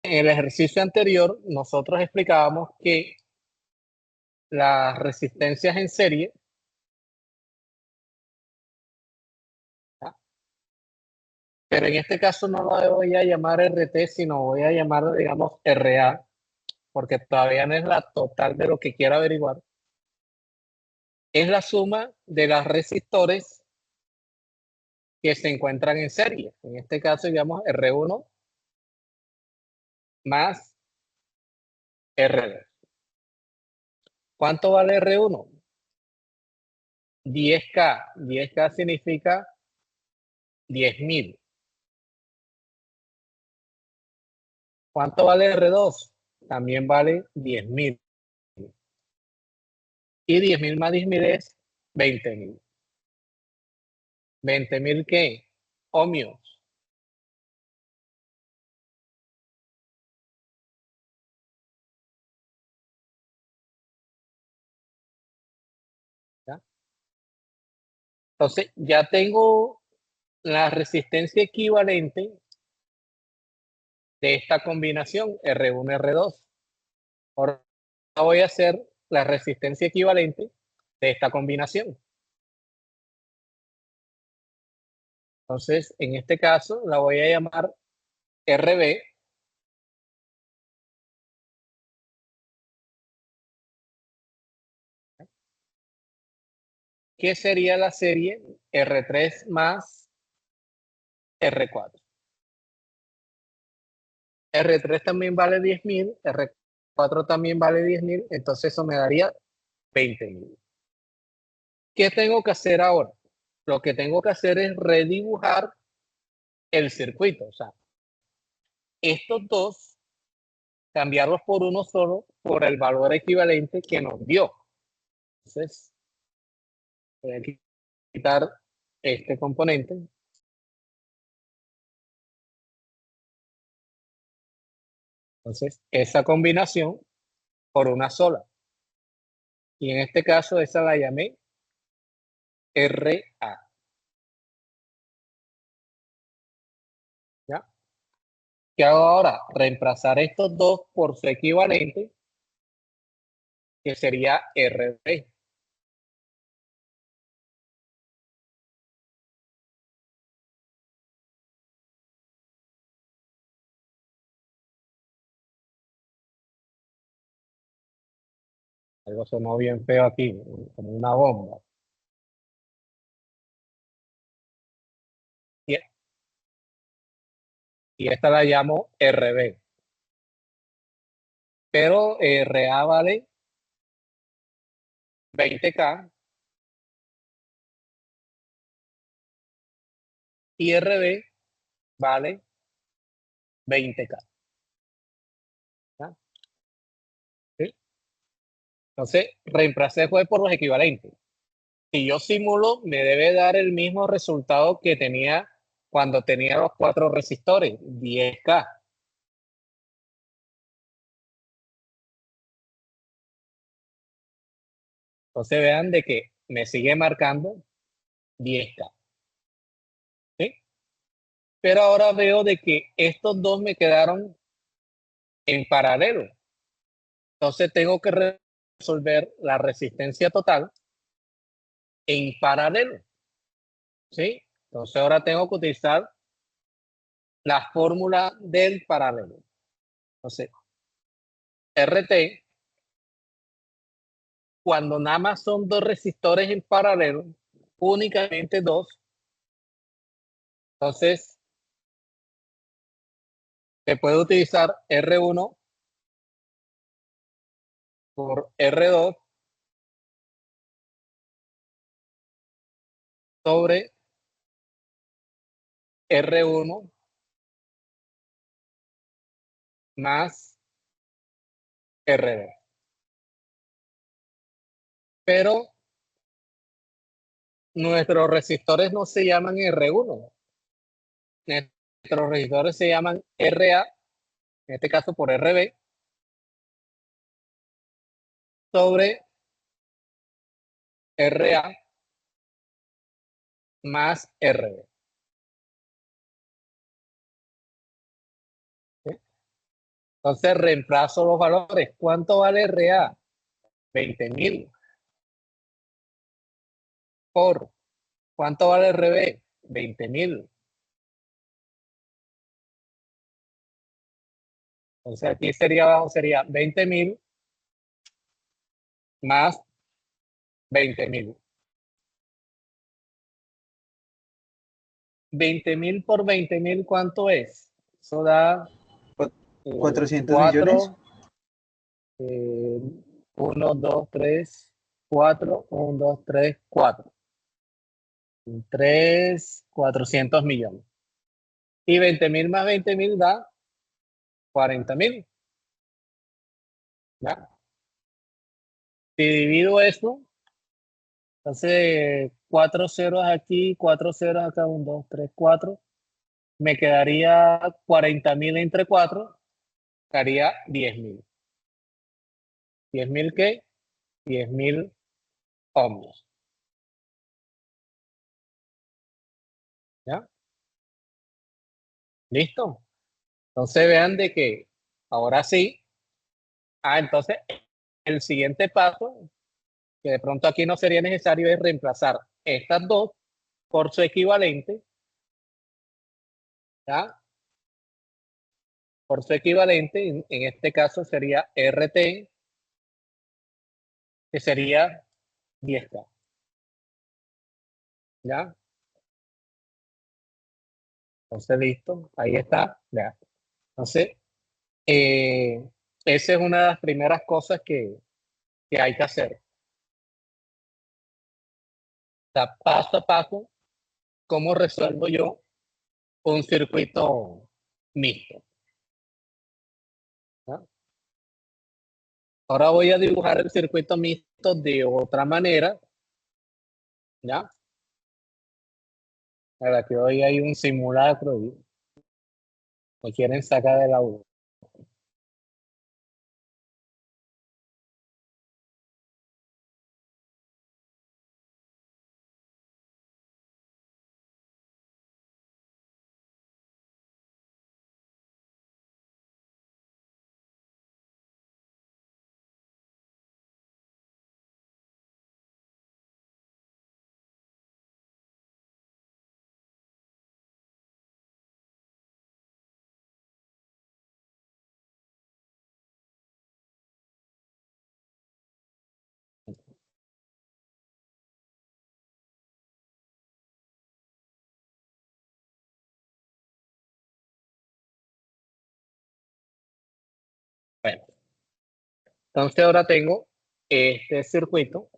En el ejercicio anterior, nosotros explicábamos que las resistencias en serie, ¿ah? Pero en este caso no lo voy a llamar RT, sino voy a llamar, digamos, RA, porque todavía no es la total de lo que quiero averiguar. Es la suma de las resistores que se encuentran en serie. En este caso, digamos, R1 más R2. ¿Cuánto vale R1? 10K. 10K significa 10.000. ¿Cuánto vale R2? También vale 10.000. Y 10.000 más 10.000 es 20.000. ¿20.000 qué? Ohmios. ¿Ya? Entonces, ya tengo la resistencia equivalente de esta combinación R1, R2. Ahora voy a hacer la resistencia equivalente de esta combinación. Entonces, en este caso, la voy a llamar RB. Que sería la serie R3 más R4. R3 también vale 10.000, R4 también vale 10.000, entonces eso me daría 20.000. ¿Qué tengo que hacer ahora? Lo que tengo que hacer es redibujar el circuito, o sea, estos dos, cambiarlos por uno solo por el valor equivalente que nos dio. Entonces, voy a quitar este componente. Entonces, esa combinación por una sola. Y en este caso, esa la llamé RA. ¿Ya? ¿Qué hago ahora? Reemplazar estos dos por su equivalente, que sería RB. Algo sonó bien feo aquí, como una bomba. Y, y esta la llamo RB. Pero RA vale 20K y RB vale 20K. Entonces, reemplacé fue por los equivalentes. Si yo simulo, me debe dar el mismo resultado que tenía cuando tenía los 4 resistores, 10K. Entonces vean de que me sigue marcando 10K. ¿Sí? Pero ahora veo de que estos dos me quedaron en paralelo. Entonces tengo que resolver la resistencia total en paralelo. ¿Sí? Entonces ahora tengo que utilizar la fórmula del paralelo. Entonces, RT, cuando nada más son dos resistores en paralelo, únicamente dos, entonces se puede utilizar R1 por R2 sobre R1 más R2. Pero nuestros resistores no se llaman R1. Nuestros resistores se llaman RA, en este caso por RB, sobre RA más RB. ¿Sí? Entonces reemplazo los valores. ¿Cuánto vale RA? 20.000. Por ¿cuánto vale RB? 20.000. Entonces aquí sería abajo, sería 20.000 más 20.000. 20.000 por 20.000, ¿cuánto es? Eso da
400 millones.
4, 1, 2, 3, 4, 1, 2, 3, 4. 3, 400 millones. Y 20.000 más 20.000 da 40.000. ¿Ya? Si divido eso, entonces 4 ceros aquí, 4 ceros acá, 1, 2, 3, 4. Me quedaría 40.000 entre 4, quedaría 10.000. ¿10.000 qué? 10.000 ohmios. ¿Ya? ¿Listo? Entonces vean de que ahora sí. Entonces el siguiente paso, que de pronto aquí no sería necesario, es reemplazar estas dos por su equivalente. ¿Ya? Por su equivalente, en este caso sería RT, que sería 10K. ¿Ya? Entonces, listo, ahí está. ¿Ya? Entonces, esa es una de las primeras cosas que hay que hacer. O sea, paso a paso, ¿cómo resuelvo yo un circuito mixto? ¿Ya? Ahora voy a dibujar el circuito mixto de otra manera. ¿Ya? Para que hoy hay un simulacro y me quieren sacar de la U. Bueno, entonces ahora tengo este circuito.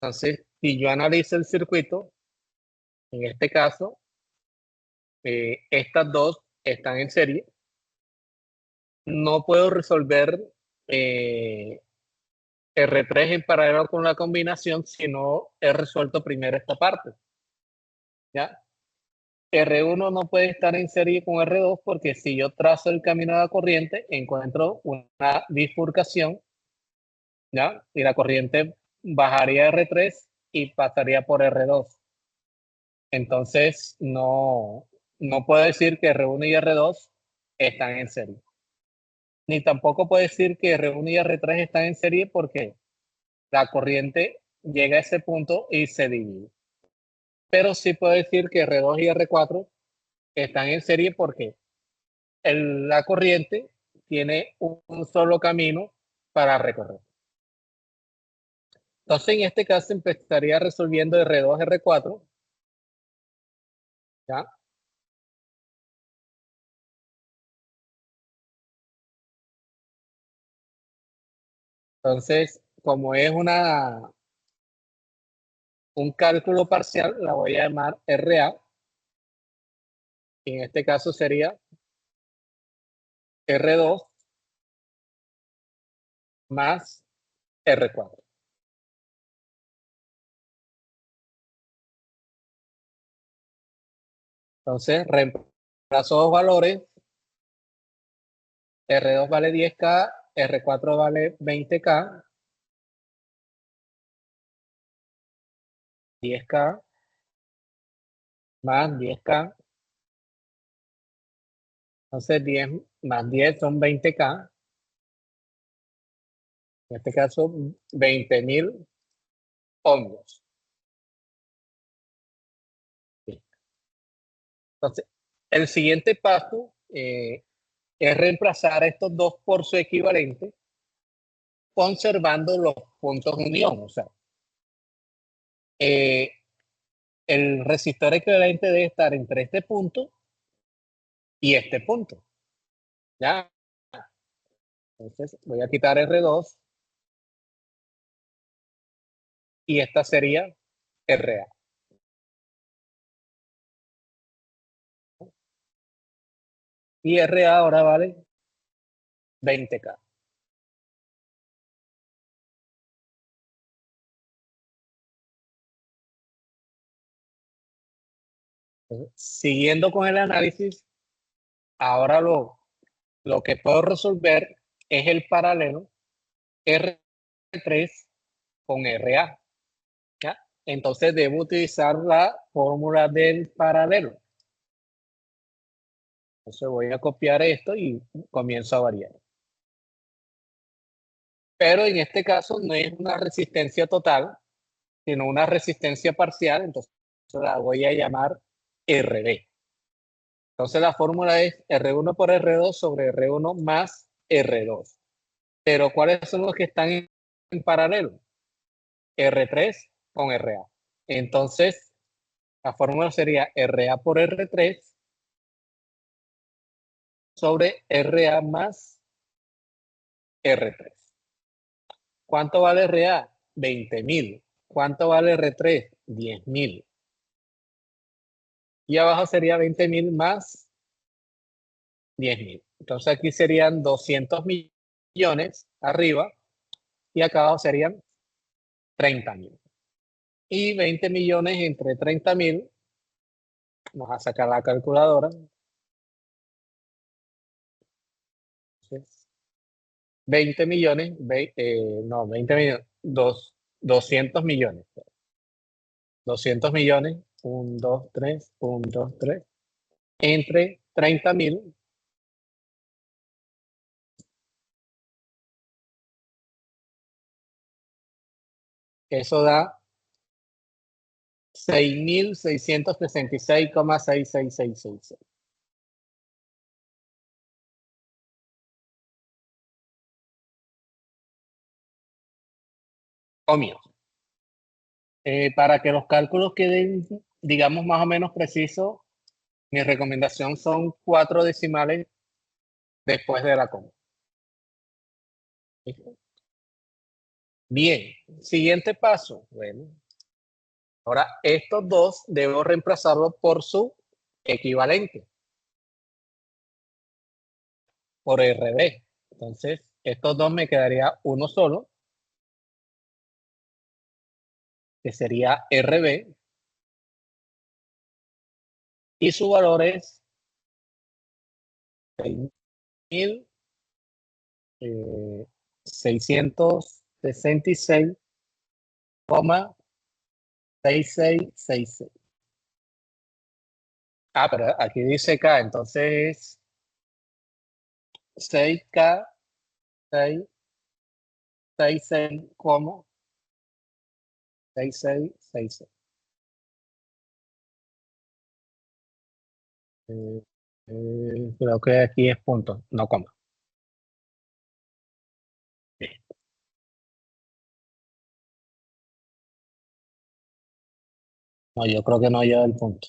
Entonces, si yo analizo el circuito, en este caso, estas dos están en serie. No puedo resolver R3 en paralelo con la combinación si no he resuelto primero esta parte. ¿Ya? R1 no puede estar en serie con R2 porque si yo trazo el camino de la corriente, encuentro una bifurcación, ¿ya? Y la corriente bajaría R3 y pasaría por R2. Entonces, no puedo decir que R1 y R2 están en serie. Ni tampoco puedo decir que R1 y R3 están en serie porque la corriente llega a ese punto y se divide. Pero sí puedo decir que R2 y R4 están en serie porque la corriente tiene un solo camino para recorrer. Entonces, en este caso, empezaría resolviendo R2, R4. ¿Ya? Entonces, como es un cálculo parcial, la voy a llamar RA. Y en este caso sería R2 más R4. Entonces, reemplazo dos valores. R2 vale 10K, R4 vale 20K. 10K más 10K. Entonces, 10 más 10 son 20K. En este caso, 20.000 ohmios. Entonces, el siguiente paso es reemplazar estos dos por su equivalente, conservando los puntos de unión. O sea, el resistor equivalente debe estar entre este punto y este punto. ¿Ya? Entonces, voy a quitar R2 y esta sería RA. Y RA ahora vale 20K. Entonces, siguiendo con el análisis, ahora lo que puedo resolver es el paralelo R3 con RA. ¿Ya? Entonces debo utilizar la fórmula del paralelo. Entonces voy a copiar esto y comienzo a variar. Pero en este caso no es una resistencia total, sino una resistencia parcial, entonces la voy a llamar RB. Entonces la fórmula es R1 por R2 sobre R1 más R2. Pero ¿cuáles son los que están en paralelo? R3 con RA. Entonces la fórmula sería RA por R3 sobre RA más R3. ¿Cuánto vale RA? 20.000. ¿Cuánto vale R3? 10.000. Y abajo sería 20.000 más 10.000. Entonces aquí serían 200 millones arriba y acá abajo serían 30.000. Y 20 millones entre 30.000, vamos a sacar la calculadora. Entonces, 20 millones, no, 20 millones, 200 millones. 200 millones, 1, 2, 3, 1, 2, 3, entre 30.000. Eso da 6.666,6666 ohmios. Para que los cálculos queden, digamos, más o menos precisos, mi recomendación son 4 decimales después de la coma. ¿Listo? Bien, siguiente paso. Bueno, ahora estos dos debo reemplazarlos por su equivalente, por RB. Entonces, estos dos me quedaría uno solo. que sería RB, y su valor es 6.666,6666. Ah, pero aquí dice K, entonces 6K, 6, 66,6666. Creo que aquí es punto, no coma. No, yo creo que no lleva el punto.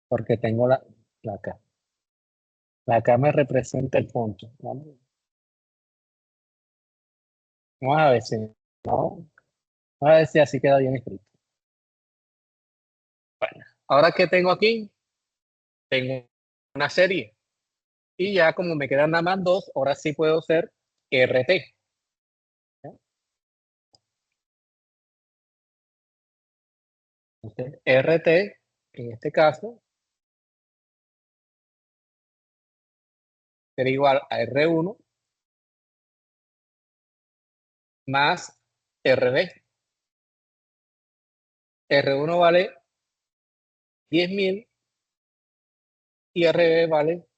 Porque tengo la K. La K me representa el punto. Vamos a ver si, ¿no? Vamos a ver si así queda bien escrito. Bueno, ahora que tengo aquí, tengo una serie. Y ya como me quedan nada más dos, ahora sí puedo hacer RT. Entonces, RT, en este caso, será igual a R1 más RB. R1 vale 10.000 y RB vale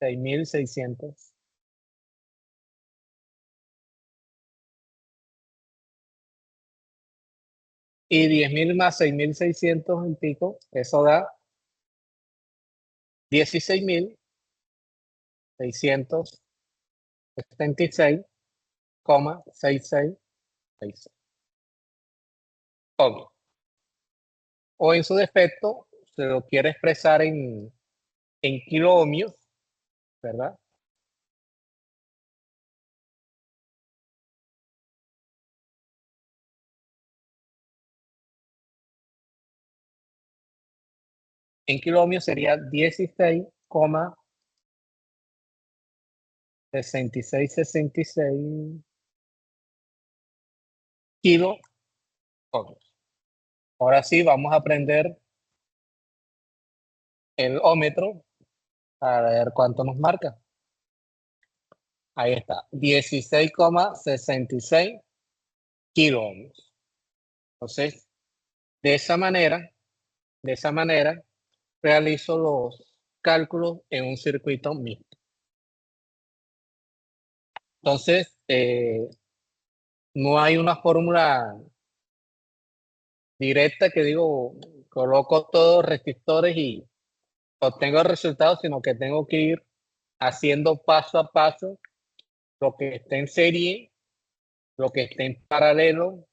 6.600. Y 10.000 más 6.600 y pico, eso da 16.676,6666. Obvio. O en su defecto, se lo quiere expresar en kiloohmios, ¿verdad? En kiloohmios sería 16,6666 kiloohmios. Ahora sí, vamos a aprender el ómetro para ver cuánto nos marca. Ahí está, 16,66 kiloohmios. Entonces, de esa manera, realizo los cálculos en un circuito mixto. Entonces, no hay una fórmula directa que digo, coloco todos los resistores y obtengo el resultado, sino que tengo que ir haciendo paso a paso lo que esté en serie, lo que esté en paralelo,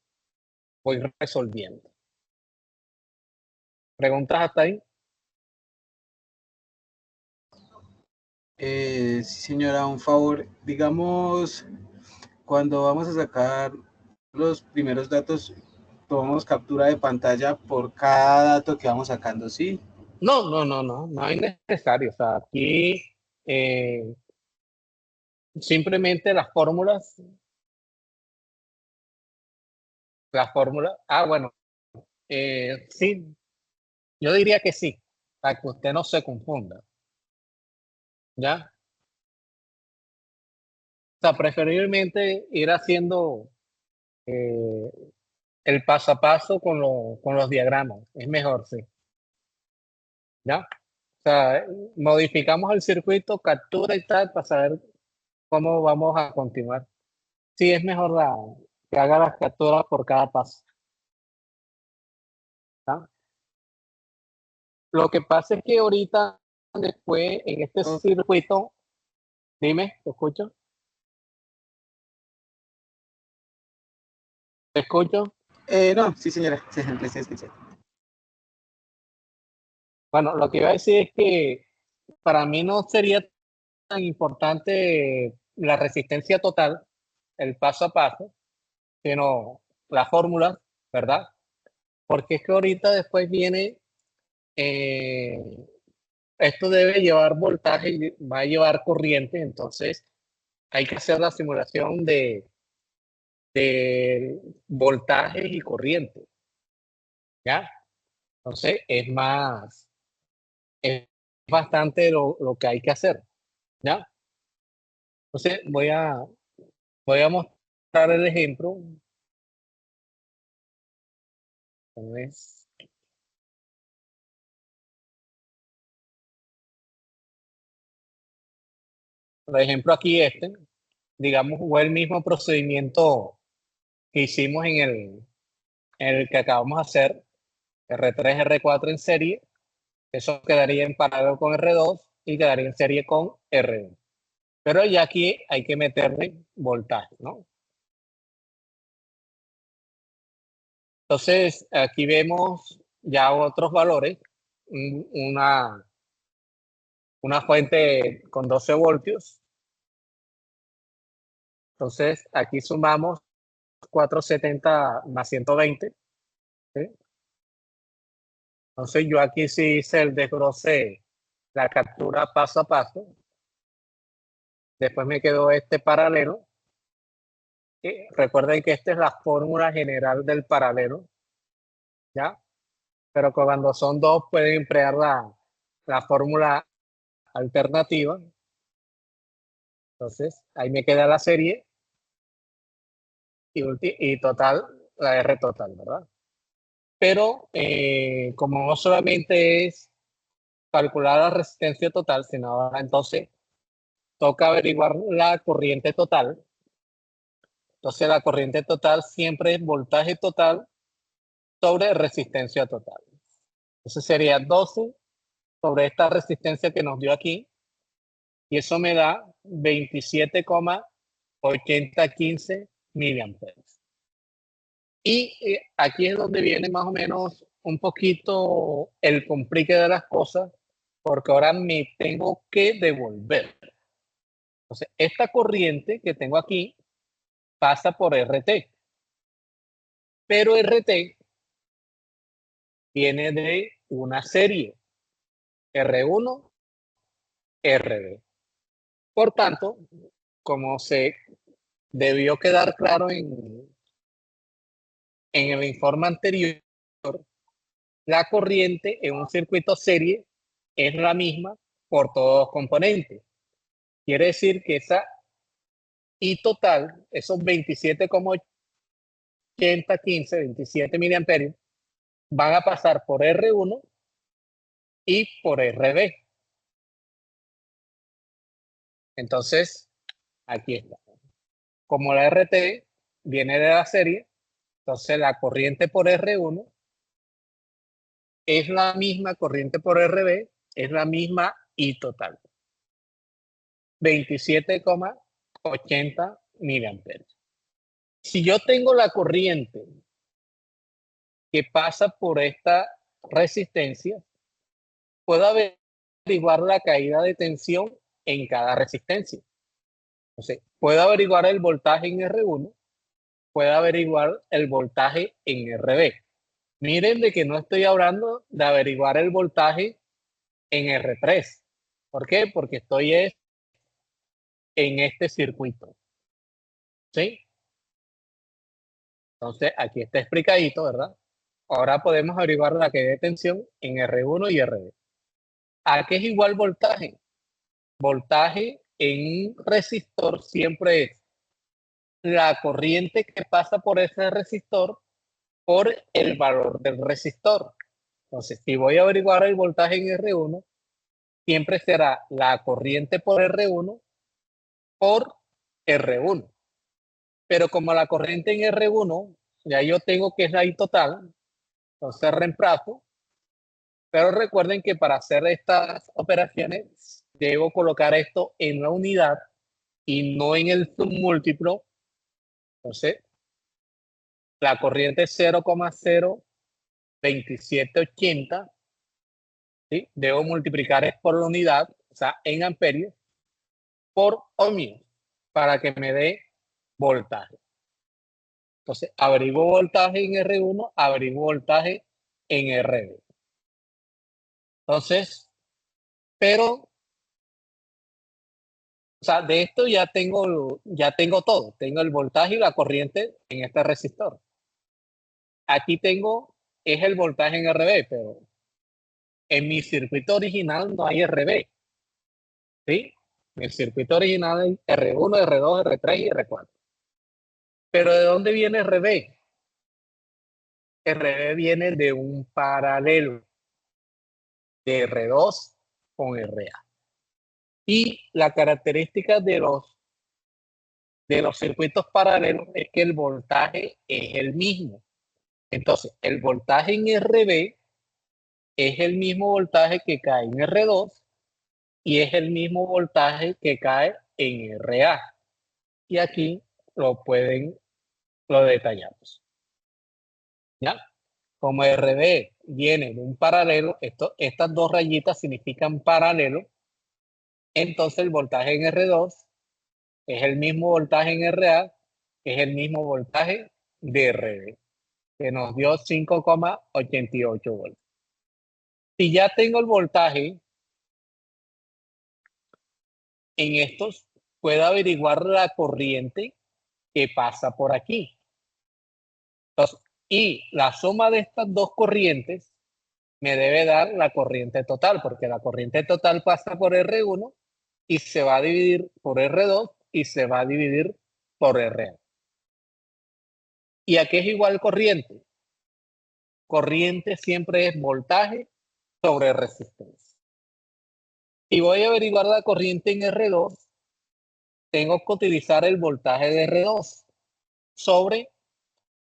voy resolviendo. ¿Preguntas hasta ahí?
Sí, señora, un favor, digamos, cuando vamos a sacar los primeros datos, tomamos captura de pantalla por cada dato que vamos sacando, ¿sí?
No es necesario. O sea, aquí simplemente las fórmulas, bueno, sí, yo diría que sí, para que usted no se confunda, ¿ya? O sea, preferiblemente ir haciendo el paso a paso con los diagramas, es mejor, sí, ¿ya? O sea, modificamos el circuito, captura y tal, para saber cómo vamos a continuar. Sí, es mejor que haga las capturas por cada paso, ¿ya? Lo que pasa es que ahorita, después, en este circuito, dime, ¿te escucho? ¿Te escucho?
No, sí, señora, sí, recién escuché.
Bueno, lo que iba a decir es que para mí no sería tan importante la resistencia total, el paso a paso, sino la fórmula, ¿verdad? Porque es que ahorita después viene, esto debe llevar voltaje y va a llevar corriente, entonces hay que hacer la simulación de voltajes y corriente, ¿ya? Entonces es bastante lo que hay que hacer, ¿ya? Entonces voy a mostrar el ejemplo. Entonces, por ejemplo, aquí digamos, fue el mismo procedimiento que hicimos en el que acabamos de hacer, R3, R4 en serie. Eso quedaría en paralelo con R2 y quedaría en serie con R1. Pero ya aquí hay que meterle voltaje, ¿no? Entonces, aquí vemos ya otros valores, una fuente con 12 voltios. Entonces, aquí sumamos 470 más 120. ¿Sí? Entonces, yo aquí sí hice el desglose, la captura paso a paso. Después me quedó este paralelo. Recuerden que esta es la fórmula general del paralelo, ¿ya? Pero cuando son dos pueden emplear la fórmula alternativa. Entonces, ahí me queda la serie y total, la R total, ¿verdad? Pero como no solamente es calcular la resistencia total, sino ahora entonces toca averiguar la corriente total. Entonces, la corriente total siempre es voltaje total sobre resistencia total. Entonces sería 12 sobre esta resistencia que nos dio aquí, y eso me da 27,8015 miliamperes. Y aquí es donde viene más o menos un poquito el complique de las cosas, porque ahora me tengo que devolver. Entonces, esta corriente que tengo aquí pasa por RT, pero RT viene de una serie R1, RB. Por tanto, como se debió quedar claro en el informe anterior, la corriente en un circuito serie es la misma por todos los componentes. Quiere decir que esa I total, esos 27,8015, 27 miliamperios, van a pasar por R1 y por RB. Entonces, aquí está. Como la RT viene de la serie, entonces la corriente por R1 es la misma corriente por RB, es la misma I total. 27,80 miliamperios. Si yo tengo la corriente que pasa por esta resistencia, puedo averiguar la caída de tensión en cada resistencia. Entonces, puedo averiguar el voltaje en R1, puedo averiguar el voltaje en RB. Miren de que no estoy hablando de averiguar el voltaje en R3. ¿Por qué? Porque estoy en este circuito. ¿Sí? Entonces, aquí está explicadito, ¿verdad? Ahora podemos averiguar la caída de tensión en R1 y RB. ¿A qué es igual voltaje? Voltaje en un resistor siempre es la corriente que pasa por ese resistor por el valor del resistor. Entonces, si voy a averiguar el voltaje en R1, siempre será la corriente por R1 por R1. Pero como la corriente en R1, ya yo tengo que es la I total, entonces reemplazo. Pero recuerden que para hacer estas operaciones debo colocar esto en la unidad y no en el submúltiplo. Entonces, la corriente es 0,02780. ¿Sí? Debo multiplicar es por la unidad, o sea, en amperios, por ohmios, para que me dé voltaje. Entonces, averiguo voltaje en R1, averiguo voltaje en RB. Entonces, pero sea, de esto ya tengo todo. Tengo el voltaje y la corriente en este resistor. Aquí es el voltaje en RB, pero en mi circuito original no hay RB. ¿Sí? En el circuito original hay R1, R2, R3 y R4. Pero ¿de dónde viene RB? RB viene de un paralelo de R2 con RA. Y la característica de los circuitos paralelos es que el voltaje es el mismo. Entonces, el voltaje en RB es el mismo voltaje que cae en R2 y es el mismo voltaje que cae en RA. Y aquí lo detallamos. ¿Ya? Como RB viene de un paralelo, estas dos rayitas significan paralelo, entonces el voltaje en R2 es el mismo voltaje en RA, que es el mismo voltaje de RB, que nos dio 5,88 voltios. Si ya tengo el voltaje en estos, puedo averiguar la corriente que pasa por aquí. Entonces, y la suma de estas dos corrientes me debe dar la corriente total, porque la corriente total pasa por R1 y se va a dividir por R2 y se va a dividir por RA. ¿Y a qué es igual corriente? Corriente siempre es voltaje sobre resistencia. Y voy a averiguar la corriente en R2, tengo que utilizar el voltaje de R2 sobre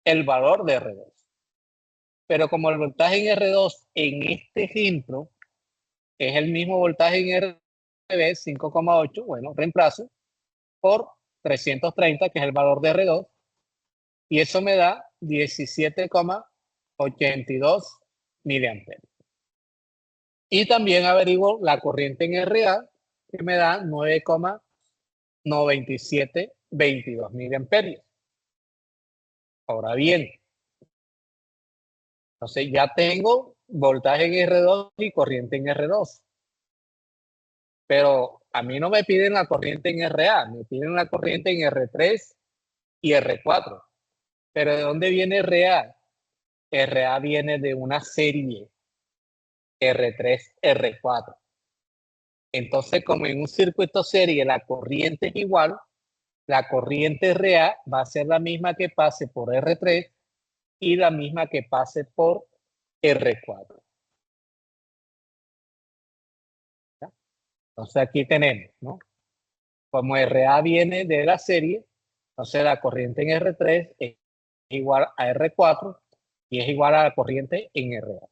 el valor de R2. Pero como el voltaje en R2 en este ejemplo es el mismo voltaje en RB, 5,8, bueno, reemplazo por 330, que es el valor de R2, y eso me da 17,82 miliamperes. Y también averiguo la corriente en RA, que me da 9,9722 miliamperios. Ahora bien, entonces ya tengo voltaje en R2 y corriente en R2. Pero a mí no me piden la corriente en RA, me piden la corriente en R3 y R4. Pero ¿de dónde viene RA? RA viene de una serie R3, R4. Entonces, como en un circuito serie la corriente es igual, la corriente RA va a ser la misma que pase por R3 y la misma que pase por R4. ¿Ya? Entonces aquí tenemos, ¿no? Como RA viene de la serie, entonces la corriente en R3 es igual a R4 y es igual a la corriente en RA.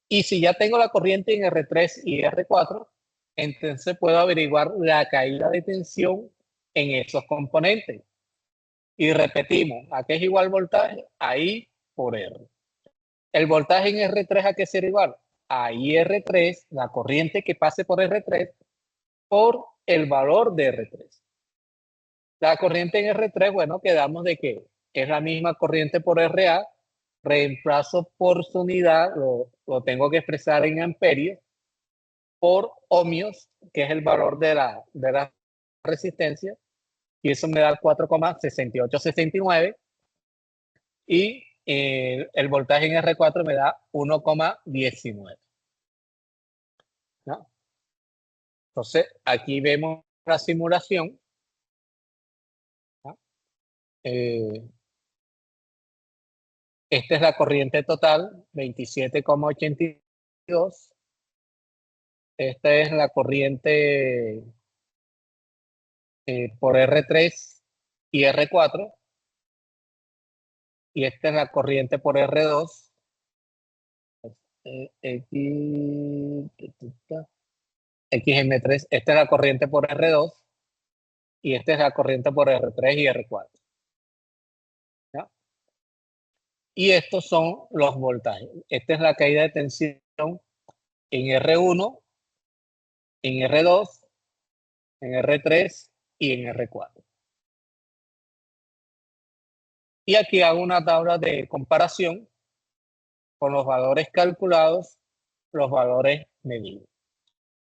Y si ya tengo la corriente en R3 y R4, entonces puedo averiguar la caída de tensión en esos componentes. Y repetimos, ¿a qué es igual voltaje? A I por R. ¿El voltaje en R3 a qué será igual? A IR3, la corriente que pase por R3, por el valor de R3. La corriente en R3, bueno, quedamos de que es la misma corriente por RA, reemplazo por su unidad, lo tengo que expresar en amperios, por ohmios, que es el valor de la resistencia, y eso me da 4,6869, y el voltaje en R4 me da 1,19. ¿No? Entonces, aquí vemos la simulación. ¿No? Esta es la corriente total, 27,82. Esta es la corriente por R3 y R4. Y esta es la corriente por R2. XM3. Esta es la corriente por R2. Y esta es la corriente por R3 y R4. ¿Ya? Y estos son los voltajes. Esta es la caída de tensión en R1, en R2, en R3 y en R4. Y aquí hago una tabla de comparación con los valores calculados, los valores medidos.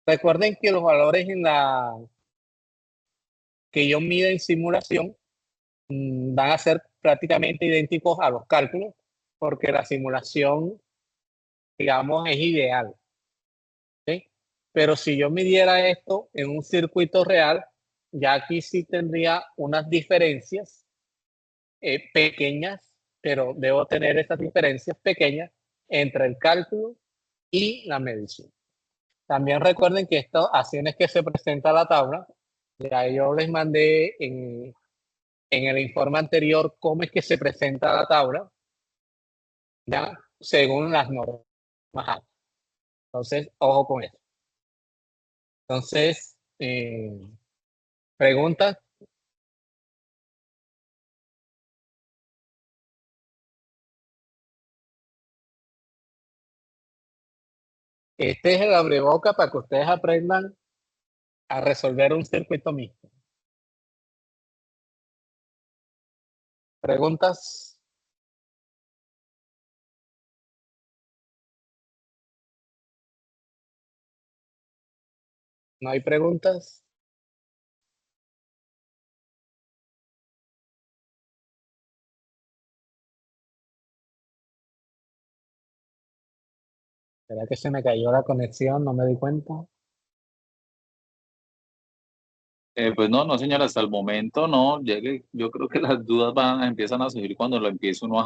Recuerden que los valores que yo mida en simulación van a ser prácticamente idénticos a los cálculos, porque la simulación, digamos, es ideal. ¿Sí? Pero si yo midiera esto en un circuito real, ya aquí sí tendría unas diferencias pequeñas, pero debo tener esas diferencias pequeñas entre el cálculo y la medición. También recuerden que esto así es que se presenta la tabla. Ya yo les mandé en el informe anterior cómo es que se presenta la tabla, ya según las normas. Entonces, ojo con eso. Entonces, preguntas. Este es el abreboca para que ustedes aprendan a resolver un circuito mixto. ¿Preguntas? ¿No hay preguntas? ¿Será que se me cayó la conexión? No me di cuenta.
Pues no, no, señora, hasta el momento no. Llegue, yo creo que las dudas empiezan a surgir cuando lo empieza uno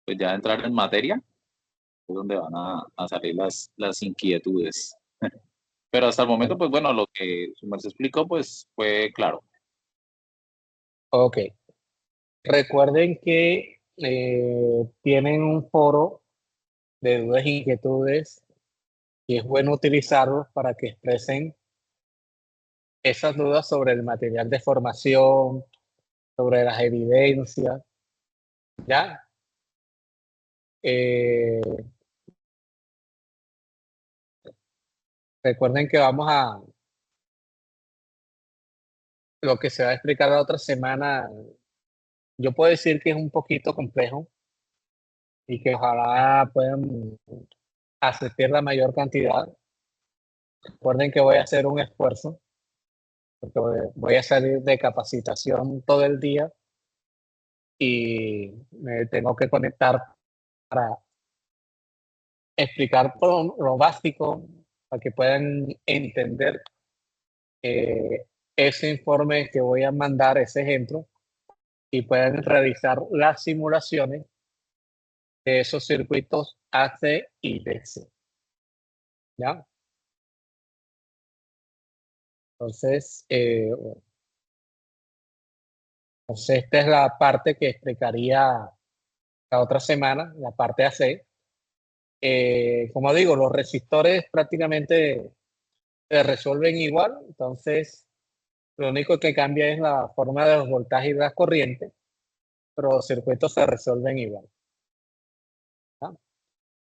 pues ya a entrar en materia, es donde van a salir las inquietudes. Pero hasta el momento, pues bueno, lo que su merced explicó, pues fue claro.
Ok. Recuerden que tienen un foro de dudas e inquietudes y es bueno utilizarlos para que expresen esas dudas sobre el material de formación, sobre las evidencias, ¿ya? Eh, recuerden que vamos a, lo que se va a explicar la otra semana, yo puedo decir que es un poquito complejo y que ojalá puedan asistir la mayor cantidad. Recuerden que voy a hacer un esfuerzo, porque voy a salir de capacitación todo el día y me tengo que conectar para explicar lo básico, para que puedan entender ese informe que voy a mandar, ese ejemplo, y puedan realizar las simulaciones de esos circuitos AC y DC. ¿Ya? Entonces, esta es la parte que explicaría la otra semana, la parte AC. Como digo, los resistores prácticamente se resuelven igual, entonces lo único que cambia es la forma de los voltajes y las corrientes, pero los circuitos se resuelven igual. ¿No?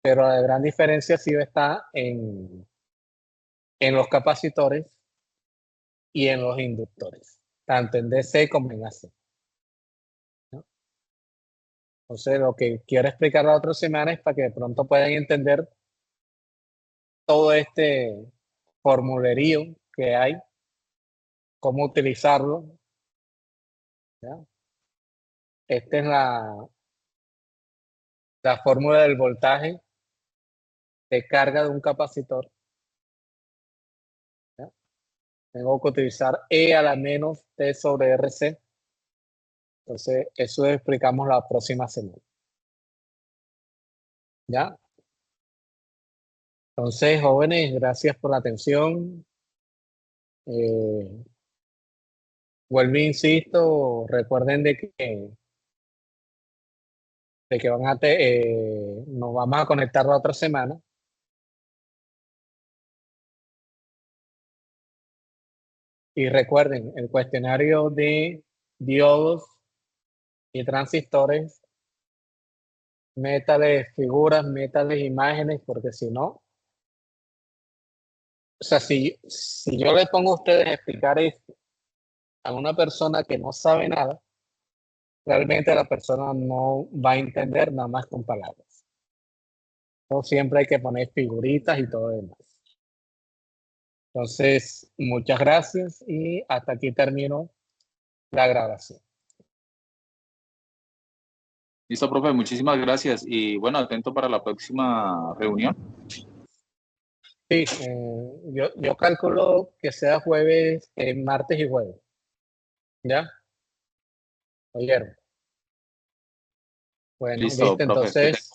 Pero la gran diferencia sí está en los capacitores y en los inductores, tanto en DC como en AC. ¿No? Entonces, lo que quiero explicar la otra semana es para que de pronto puedan entender todo este formulerío que hay, cómo utilizarlo. ¿Ya? Esta es la fórmula del voltaje de carga de un capacitor. ¿Ya? Tengo que utilizar E a la menos T sobre RC. Entonces, eso explicamos la próxima semana. ¿Ya? Entonces, jóvenes, gracias por la atención. Vuelvo, insisto, recuerden de que nos vamos a conectar la otra semana. Y recuerden, el cuestionario de diodos y transistores, métales figuras, métales imágenes, porque si no, o sea, si yo le pongo a ustedes a explicar esto a una persona que no sabe nada, realmente la persona no va a entender nada más con palabras. No siempre hay que poner figuritas y todo demás. Entonces, muchas gracias y hasta aquí termino la grabación.
Listo, profe, muchísimas gracias. Y bueno, atento para la próxima reunión.
Sí, yo calculo que sea jueves, martes y jueves. ¿Ya? ¿Oyeron? Bueno,
Listo,
listo.
profe. Que
Entonces,